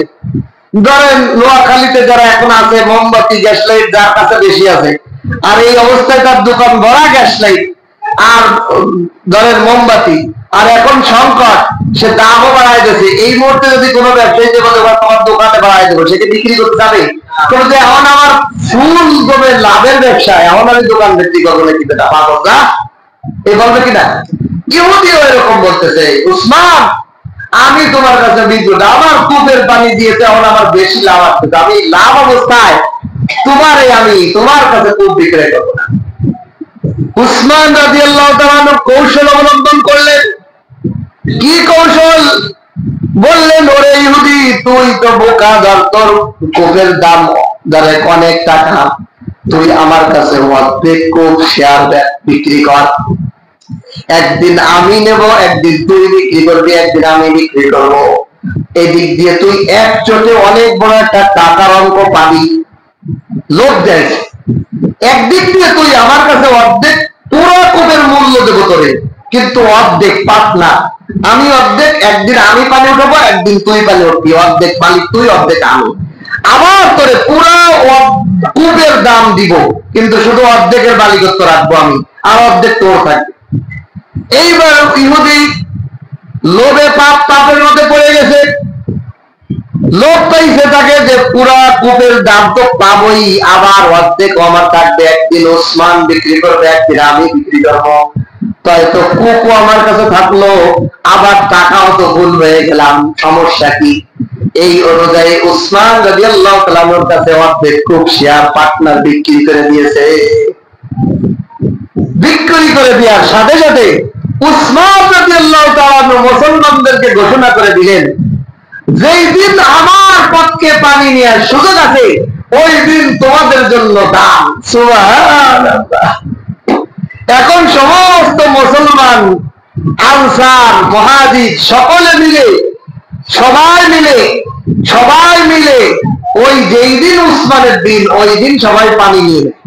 ধরেন নোয়াখালীতে যারা এখন আছে, মোমবাতি গ্যাস লাইট যার কাছে বেশি আছে, আর এই অবস্থায় তার দোকান ভরা গ্যাস লাইট আর ধরেন মোমবাতি, আর এখন সংকট, সে দামও বাড়াই দিয়েছে। এই মুহূর্তে যদি কোনো ব্যবসায়ী বলে তোমার দোকানে বাড়াই দেবো, সেটা বিক্রি করতে যাবে? যে এখন আমার ফুল জমে লাভের ব্যবসা, এখন আমি দোকান বিক্রি করবো নাকি? বেটা পাগল না? এই বলবে কিনা? ইহুদিও এরকম বলতেছে, উসমান, আমি তোমার কাছে বিদ্যুৎ, আমার কূপের পানি দিয়েছে, এখন আমার বেশি লাভ আসছে, আমি লাভ অবস্থায় আমি তোমার কাছে কূপ বিক্রয় করবো না। উসমান রাদিয়াল্লাহু তাআলা কৌশল অবলম্বন করলেন। কি কৌশল? বললেন, ওরে ইহুদি, তুই তো বোকা, ধর তোর কূপের দাম ধরে অনেক টাকা, তুই আমার কাছে অর্ধেক কূপ শেয়ার বিক্রি কর। একদিন আমি নেব, একদিন তুই বিক্রি করবি, একদিন আমি বিক্রি করবো। এই দিক দিয়ে তুই এক চোটে অনেক বড় একটা টাকার অঙ্ক পাবি। লোক দেয়, একদিক দিয়ে তুই আমার কাছে অর্ধেক পুরো কূপের মূল্য দেবো তোরে, কিন্তু অর্ধেক পাস না। আমি অর্ধেক, একদিন আমি পানি উঠাবো, একদিন তুই পানি উঠবি, অর্ধেক মালিক তুই, অর্ধেক আমি। আবার তোরে পুরো কূপের দাম দিব, কিন্তু শুধু অর্ধেকের মালিকত্ব রাখবো আমি, আর অর্ধেক তোর থাকবে। এইবার ইহুদি লোভে পাপের মধ্যে পড়ে গেছে। লোভ পাইছে তাকে যে পুরা কূপের দাম তো পাবোই, আবার অর্ধেক আমার থাকবে, একদিন ওসমান বিক্রি করবে, একদিন আমি বিক্রি করবো, তাই তো কূপও আমার কাছে থাকলো, আবার টাকাও তো ভুল হয়ে গেলাম, সমস্যা কি? এই অনুযায়ী উসমান রাদিয়াল্লাহু তাআলার কাছে অর্ধেক কূপ শেয়ার পার্টনার বিক্রি করে দিয়েছে। বিক্রি করে দেওয়ার সাথে সাথে উসমান রাদিয়াল্লাহু তাআলা মুসলমানদেরকে ঘোষণা করে দিলেন, যেই দিন আমার পক্ষে পানি নেওয়ার সুযোগ আছে, ওই দিন তোমাদের জন্য দান। সুবহানাল্লাহ। এখন সমস্ত মুসলমান, আনসার, মুহাজির সবাই মিলে ওই যেই দিন উসমানের দিন, ওই দিন সবাই পানি নিয়ে নেয়।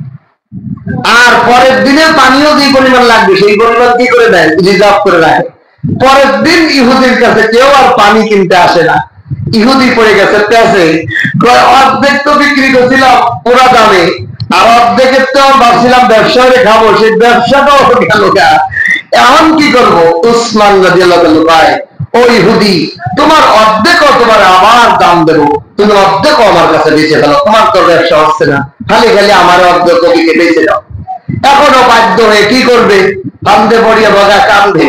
আর পরের দিনের পানিও যে পরিমাণ লাগবে সেই পরিমাণ কি করে দেয়? রিজার্ভ করে রাখে। পরের দিন ইহুদির কাছে কেউ আর পানি কিনতে আসে না। ইহুদি পড়ে গেছে পেঁচে, অর্ধেক তো বিক্রি করছিলাম পুরা দামে, আর অর্ধেকের তো ভাবছিলাম ব্যবসা করে খাবো, সেই ব্যবসাটাও গেল গা। এখন কি করবো? উসমান রাদিয়াল্লাহু তাআলা ভাই, ও ইহুদি, তোমার অর্ধেক তোমার আবার দাম দেবো, তুমি অর্ধেক আমার কাছে বেঁচে ফেলো, তোমার তো ব্যবসা হচ্ছে না, খালি খালি আমার অর্ধেক কবিকে বেঁচে দাও। এখনো বাধ্য হয়ে কি করবে? কান্দে পড়িয়া বগা কান্দে।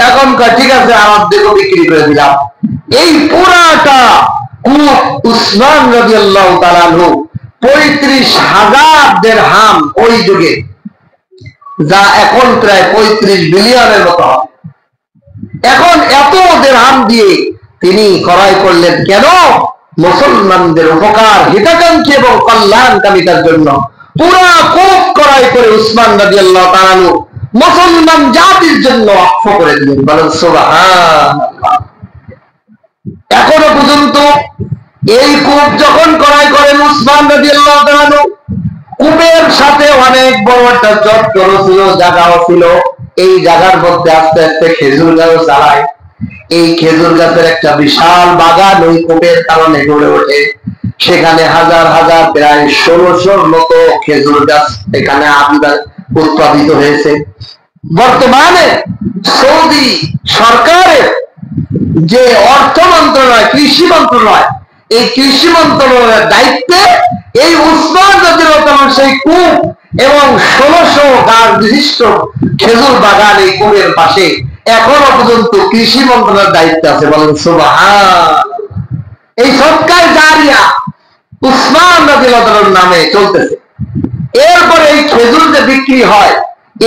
এখন ঠিক আছে, আর অর্ধেক বিক্রি করে দিলাম। এই পুরাটা কূপ উসমান রাদিয়াল্লাহু তাআলা আনহু 35,000 দিরহাম ওই যুগে, যা এখন প্রায় 35 বিলিয়নের মতো। এখন এত দিরহাম দিয়ে তিনি ক্রয় করলেন কেন? মুসলমানদের উপকার, হিতাকাঙ্ক্ষী এবং কল্যাণকামিতার জন্য পুরা কূপ ক্রয় করে উসমান রাদিয়াল্লাহু তাআলা আনহু মুসলমান জাতির জন্য ওয়াকফ করে দিলেন। বলেন সুবহানাল্লাহ। এখনো পর্যন্ত এই কূপ যখন ক্রয় করেন উসমান রাদিয়াল্লাহু তাআলা আনহু, কূপের সাথে অনেক বড় একটা চত্বর ছিল, জায়গাও ছিল। এই জায়গার মধ্যে আস্তে আস্তে খেজুর গাছ চালায়। এই খেজুর গাছের একটা বিশাল বাগান ওই কূপের কারণে গড়ে ওঠে। সেখানে হাজার হাজার প্রায় 1600 মতো খেজুর গাছ এখানে উৎপাদিত হয়েছে। বর্তমানে সৌদি সরকারের যে অর্থ মন্ত্রণালয়, কৃষি মন্ত্রণালয়, এই কৃষি মন্ত্রণালয়ের দায়িত্বে এই উসমান রাদিয়াল্লাহু তাআলা সেই কূপ এবং 1600 গাছ বিশিষ্ট খেজুর বাগান এই কূপের পাশে এখনো পর্যন্ত কৃষি মন্ত্রণালয়ের দায়িত্ব আছে। বলেন সুবহানাল্লাহ। এই সদকায়ে জারিয়া উসমান রাদিয়াল্লাহু তাআলার নামে চলতেছে। এরপরে এই খেজুর যে বিক্রি হয়,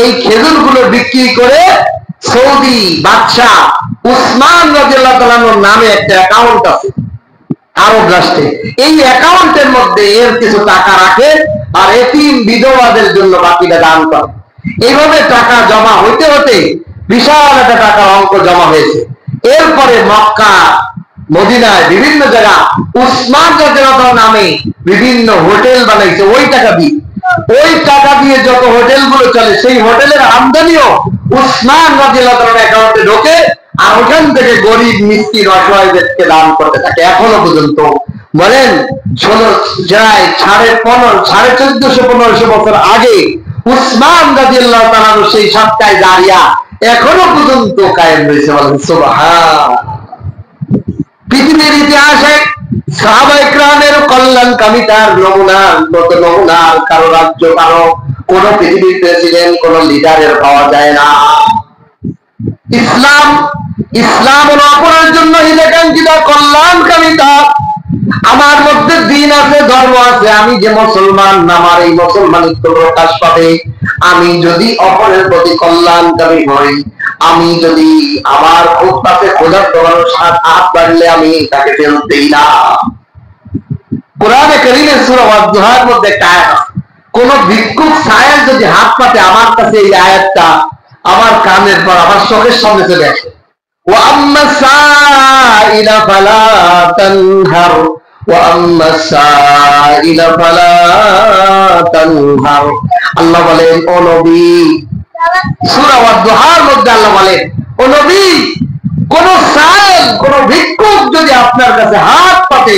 এই খেজুর গুলো বিক্রি করে সৌদি বাদশাহ উসমান রাদিয়াল্লাহু তাআলার নামে একটা অ্যাকাউন্ট আছে আরব রাষ্ট্রে। এই অ্যাকাউন্টের মধ্যে এর কিছু টাকা রাখে আর এতিম বিধবাদের জন্য বাকিটা দান করে। এইভাবে টাকা জমা হইতে হতে বিশাল একটা টাকার অঙ্ক জমা হয়েছে। এরপরে মক্কা, মদিনায় বিভিন্ন জায়গা উসমান রাদিয়াল্লাহু তাআলার নামে বিভিন্ন হোটেল বানাইছে। ওই টাকা দিয়ে যত হোটেল গুলো চলে, সেই হোটেলের আমদানিও উসমান রাদিয়াল্লাহু তাআলার অ্যাকাউন্টে ঢোকে, আর ওখান থেকে গরিব মিসকিন অসহায়দেরকে দান করতে থাকে। এখনো পর্যন্ত বলেন 1450-1500 বছর আগে উসমান রাদিয়াল্লাহু তাআলা সেই সদকায়ে জারিয়া এখনো পর্যন্ত কায়েম রয়েছে। বলেন সুবহানাল্লাহ। পৃথিবীর ইতিহাসে সাহাবায়ে কেরামের কল্যাণকামিতার নমুনার মতো নমুনার কারো রাজ্য, কারো কোন পৃথিবীর প্রেসিডেন্ট, কোন লিডারের পাওয়া যায় না। ইসলাম হলো অপরের জন্য হিতাকাঙ্ক্ষিতা, কল্যাণকামিতা। আমার মধ্যে দিন আছে, ধর্ম আছে, আমি যে মুসলমান, আমার এই মুসলমানিত্ব প্রকাশ পাবে আমি যদি অপরের প্রতি কল্যাণকামী হই। আমি যদি আমার খুব কাছে খোদার দোকানের হাত বাড়লে আমি তাকে ফেরত দেই না। কোরআনে কারীমের সূরা ওয়াদ-দুহার মধ্যে একটা আয়াত আছে, কোন ভিক্ষুক সায়েল যদি হাত পাতে, আমার কাছে এই আয়াতটা আমার কানের পর আমার চোখের সামনে চলে আসে। ওয়া আম্মা সাইলা ফালা তানহার ওয়া আম্মা সাইলা ফালা তানহার। আল্লাহ বলেন, ও নবী, সূরা ওয়াদ-দুহার মধ্যে আল্লাহ বলেন, ও নবী, কোন সায়েল, কোন ভিক্ষুক যদি আপনার কাছে হাত পাতে,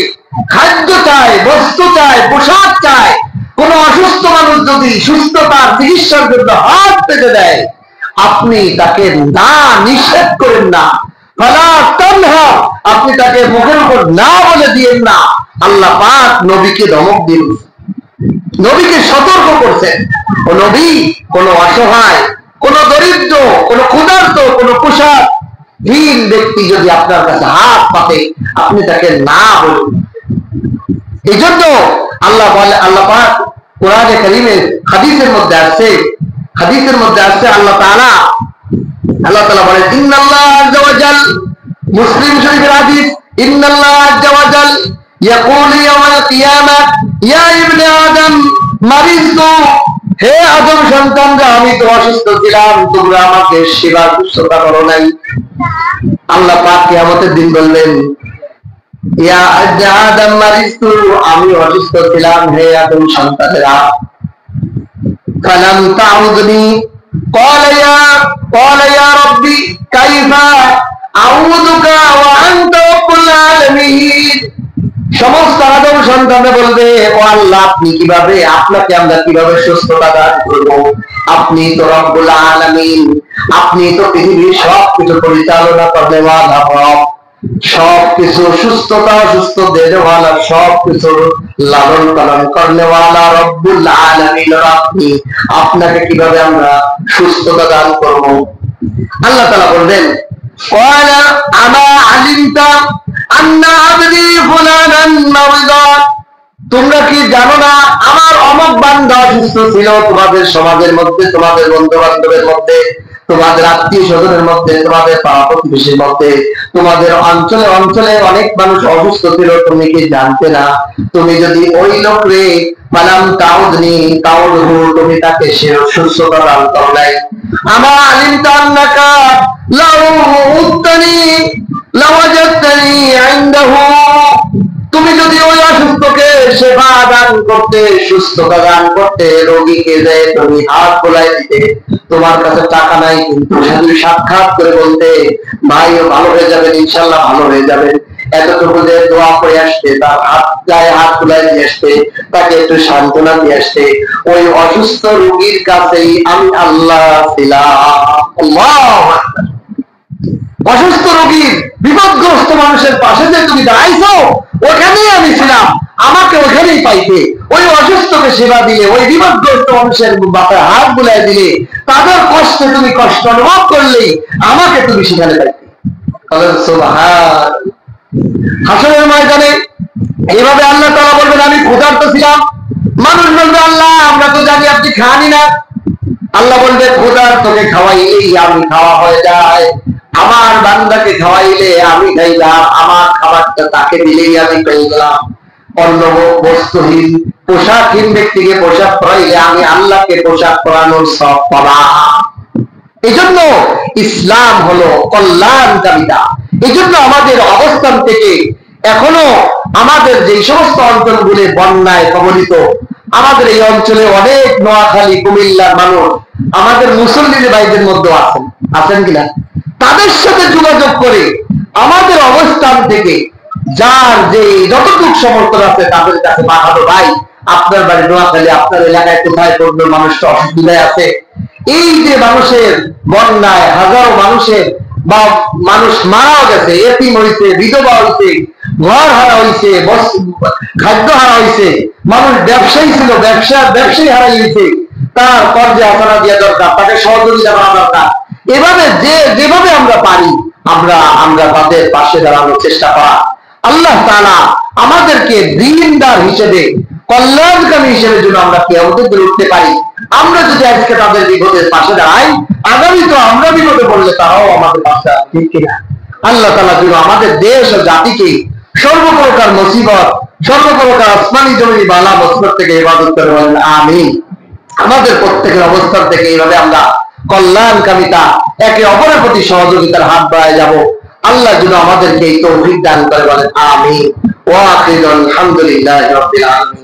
খাদ্য চায়, বস্তু চায়, পোশাক চায়, কোন অসুস্থ মানুষ যদি সুস্থতার চিকিৎসার জন্য হাত পেতে দেয়, আপনি তাকে না নিষেধ করেন না, ফালা তানহা, আপনি তাকে মুখের উপর না বলে দিয়েন না। আল্লাহ পাক নবীকে ধমক দিন, নবীকে সতর্ক করছেন, ও নবী, কোন অসহায়, কোন দরিদ্র, কোন ক্ষুধার্ত, কোন পোশাকহীন ব্যক্তি যদি আপনার কাছে হাত পাতে, আপনি তাকে না বলুন। এই জন্য আল্লাহ বলে, আল্লাহ পাক কোরআনে কারীমে হাদিসের মধ্যে আসছে আল্লাহ তাআলা বলেন, ইন্নাল্লাহ আযজা ওয়া জাল, মুসলিম শরীফের হাদিস, ইন্নাল্লাহ আযজা ওয়া জাল ইয়াকুলু ইয়াওমাল কিয়ামা ইয়া ইবনে আদম মারিজতু, হে আদম সন্তানরা, আমি তো অসুস্থ ছিলাম, তোমরা আমাকে সেবা শুশ্রূষা করো নাই। আল্লাহ পাক কিয়ামতের দিন বললেন, ইয়া আদম মারিজতু, আমি অসুস্থ ছিলাম, হে আদম সন্তানেরা, ফালাম তাউদনি, ক্বালা ইয়া রাব্বি কাইফা আউযুকা ওয়া আনতা রাব্বুল আলামিন। সমস্ত আদম সন্তান সামনে বলবে, ও আল্লাহ, আপনি কিভাবে, আপনাকে আমরা কিভাবে সুস্থতা দান করবো? আপনি তো রব্বুল আলামিন, আপনি তো পৃথিবীর সবকিছু পরিচালনা করতে ওয়ালা রব, সবকিছু সুস্থতা সুস্থ দেওয়ালা, সবকিছু লালন পালন করলে ওয়ালা রব্বুল আলামিন, আপনি, আপনাকে কিভাবে আমরা সুস্থতা দান করব? আল্লাহ তাআলা বলবেন, ক্বালা আমা আলিমতা আন্না আবদি ফুলানান মারিদা, তোমরা কি জানো না আমার অমুক বান্দা অসুস্থ ছিল? তোমাদের সমাজের মধ্যে, তোমাদের বন্ধু বান্ধবের মধ্যে, তোমাদের আত্মীয় স্বজনের মধ্যে, তোমাদের পাড়া প্রতিবেশীর মধ্যে, তোমাদের অঞ্চলে অঞ্চলে অনেক মানুষ অসুস্থ ছিল, তুমি কি জানতে না? তুমি যদি ওই লোক রে মালাম তাউদনি তাউদহু, তুমি তাকে সে সুস্থতা দান করো নাই। আমা আলিমতা আন্নাকা লাউ উত্তানি লাওয়াজাতনি ইনদাহু, তুমি যদি ওই অসুস্থকে সেবা দান করতে, সুস্থতা দান করতে, রোগীকে যে তুমি হাত বোলাই দিতে, তোমার কাছে টাকা নাই, কিন্তু শুধু সাক্ষাৎ করে বলতে, ভাই ভালো হয়ে যাবেন, ইনশাল্লাহ ভালো হয়ে যাবেন, এতটুকু যে দোয়া করে আসতে, তার হাত গায়ে হাত বোলাই দিয়ে আসতে, তাকে একটু সান্ত্বনা দিয়ে আসতে, ওই অসুস্থ রোগীর কাছেই আমি আল্লাহ ছিলাম। আল্লাহু আকবার। অসুস্থ রোগীর, বিপদগ্রস্ত মানুষের পাশে যে তুমি দাঁড়াইছো, ওখানেই আমি ছিলাম, আমাকে ওখানেই পাইতে। ওই অসুস্থকে সেবা দিলে, ওই বিপদগ্রস্ত মানুষের মাথায় হাত বুলাই দিলে, তাদের কষ্টে তুমি কষ্ট অনুভব করলেই আমাকে তুমি সেখানে পাইতে। সুবহান। হাসরের ময়দানে এইভাবে আল্লাহ তাআলা বলবেন, আমি ক্ষুধার্ত ছিলাম। মানুষ বলবে, আল্লাহ আমরা তো জানি আপনি খানই না। আল্লাহ বলবে, ক্ষুধার্তকে খাওয়াইলেই আমি খাওয়া হয়ে যায়, আমার বান্দাকে খাওয়াইলে আমি খাইলাম, আমার খাবারটা তাকে দিলেই আমি খাইলাম। অন্য বস্তুহীন পোশাকহীন ব্যক্তিকে পোশাক পরাইলে আমি আল্লাহকে পোশাক পরানোর সব পালাম। এই জন্য ইসলাম হলো কল্যাণকামিতা। এই জন্য আমাদের অবস্থান থেকে এখনো আমাদের যে সমস্ত অঞ্চলগুলি বন্যায় কবলিত, আমাদের এই অঞ্চলে অনেক নোয়াখালী কুমিল্লার মানুষ আমাদের মুসল্লির ভাইদের মধ্যে আছেন, আছেন কিনা? তাদের সাথে যোগাযোগ করে আমাদের অবস্থান থেকে যার যে যতটুকু সমর্থন আছে তাদের কাছে পাঠাবো, ভাই আপনার বাড়ি নোয়াখালী, আপনার এলাকায় কোথায় কোন মানুষটা অসুবিধায় আছে, এই যে মানুষের বন্যায় হাজারো মানুষের বা মানুষ মারাও গেছে, এতিম হইছে, বিধবা হইছে, ঘর হারা হইছে, খাদ্য হারা হইছে, মানুষ ব্যবসায়ী ছিল, ব্যবসায়ী হারাই হইছে, তার কর্জে আসানা দেওয়া দরকার, তাকে সহযোগিতা করা দরকার। এভাবে যেভাবে আমরা পারি আমরা তাদের পাশে দাঁড়ানোর চেষ্টা করা। আল্লাহ তাআলা আমাদেরকে দিনদার হিসেবে, কল্যাণকামী হিসেবে যেন আমরা কিয়ামতের দিনে উঠতে পারি। আমরা যদি আজকে তাদের বিপদের পাশে দাঁড়াই, আগামী তো আমরা বিপদে পড়লে তারাও আমাদের পাশে আছে, ঠিক কিনা? আল্লাহ তাআলা যেন আমাদের দেশ ও জাতিকে সর্বপ্রকার মুসিবত, সর্বপ্রকার আসমানি জমিনি বালা মুসিবত থেকে হেফাজত করে বলেন আমিন। আমাদের প্রত্যেকের অবস্থান থেকে এইভাবে আমরা কল্যাণকামিতা, একে অপরের প্রতি সহযোগিতার হাত বাড়ায় যাব। আল্লাহ যেন আমাদেরকে এই তৌফিক দান করে বলেন আমিন। ওয়া আখিরুল হামদুলিল্লাহি রাব্বিল আলামিন।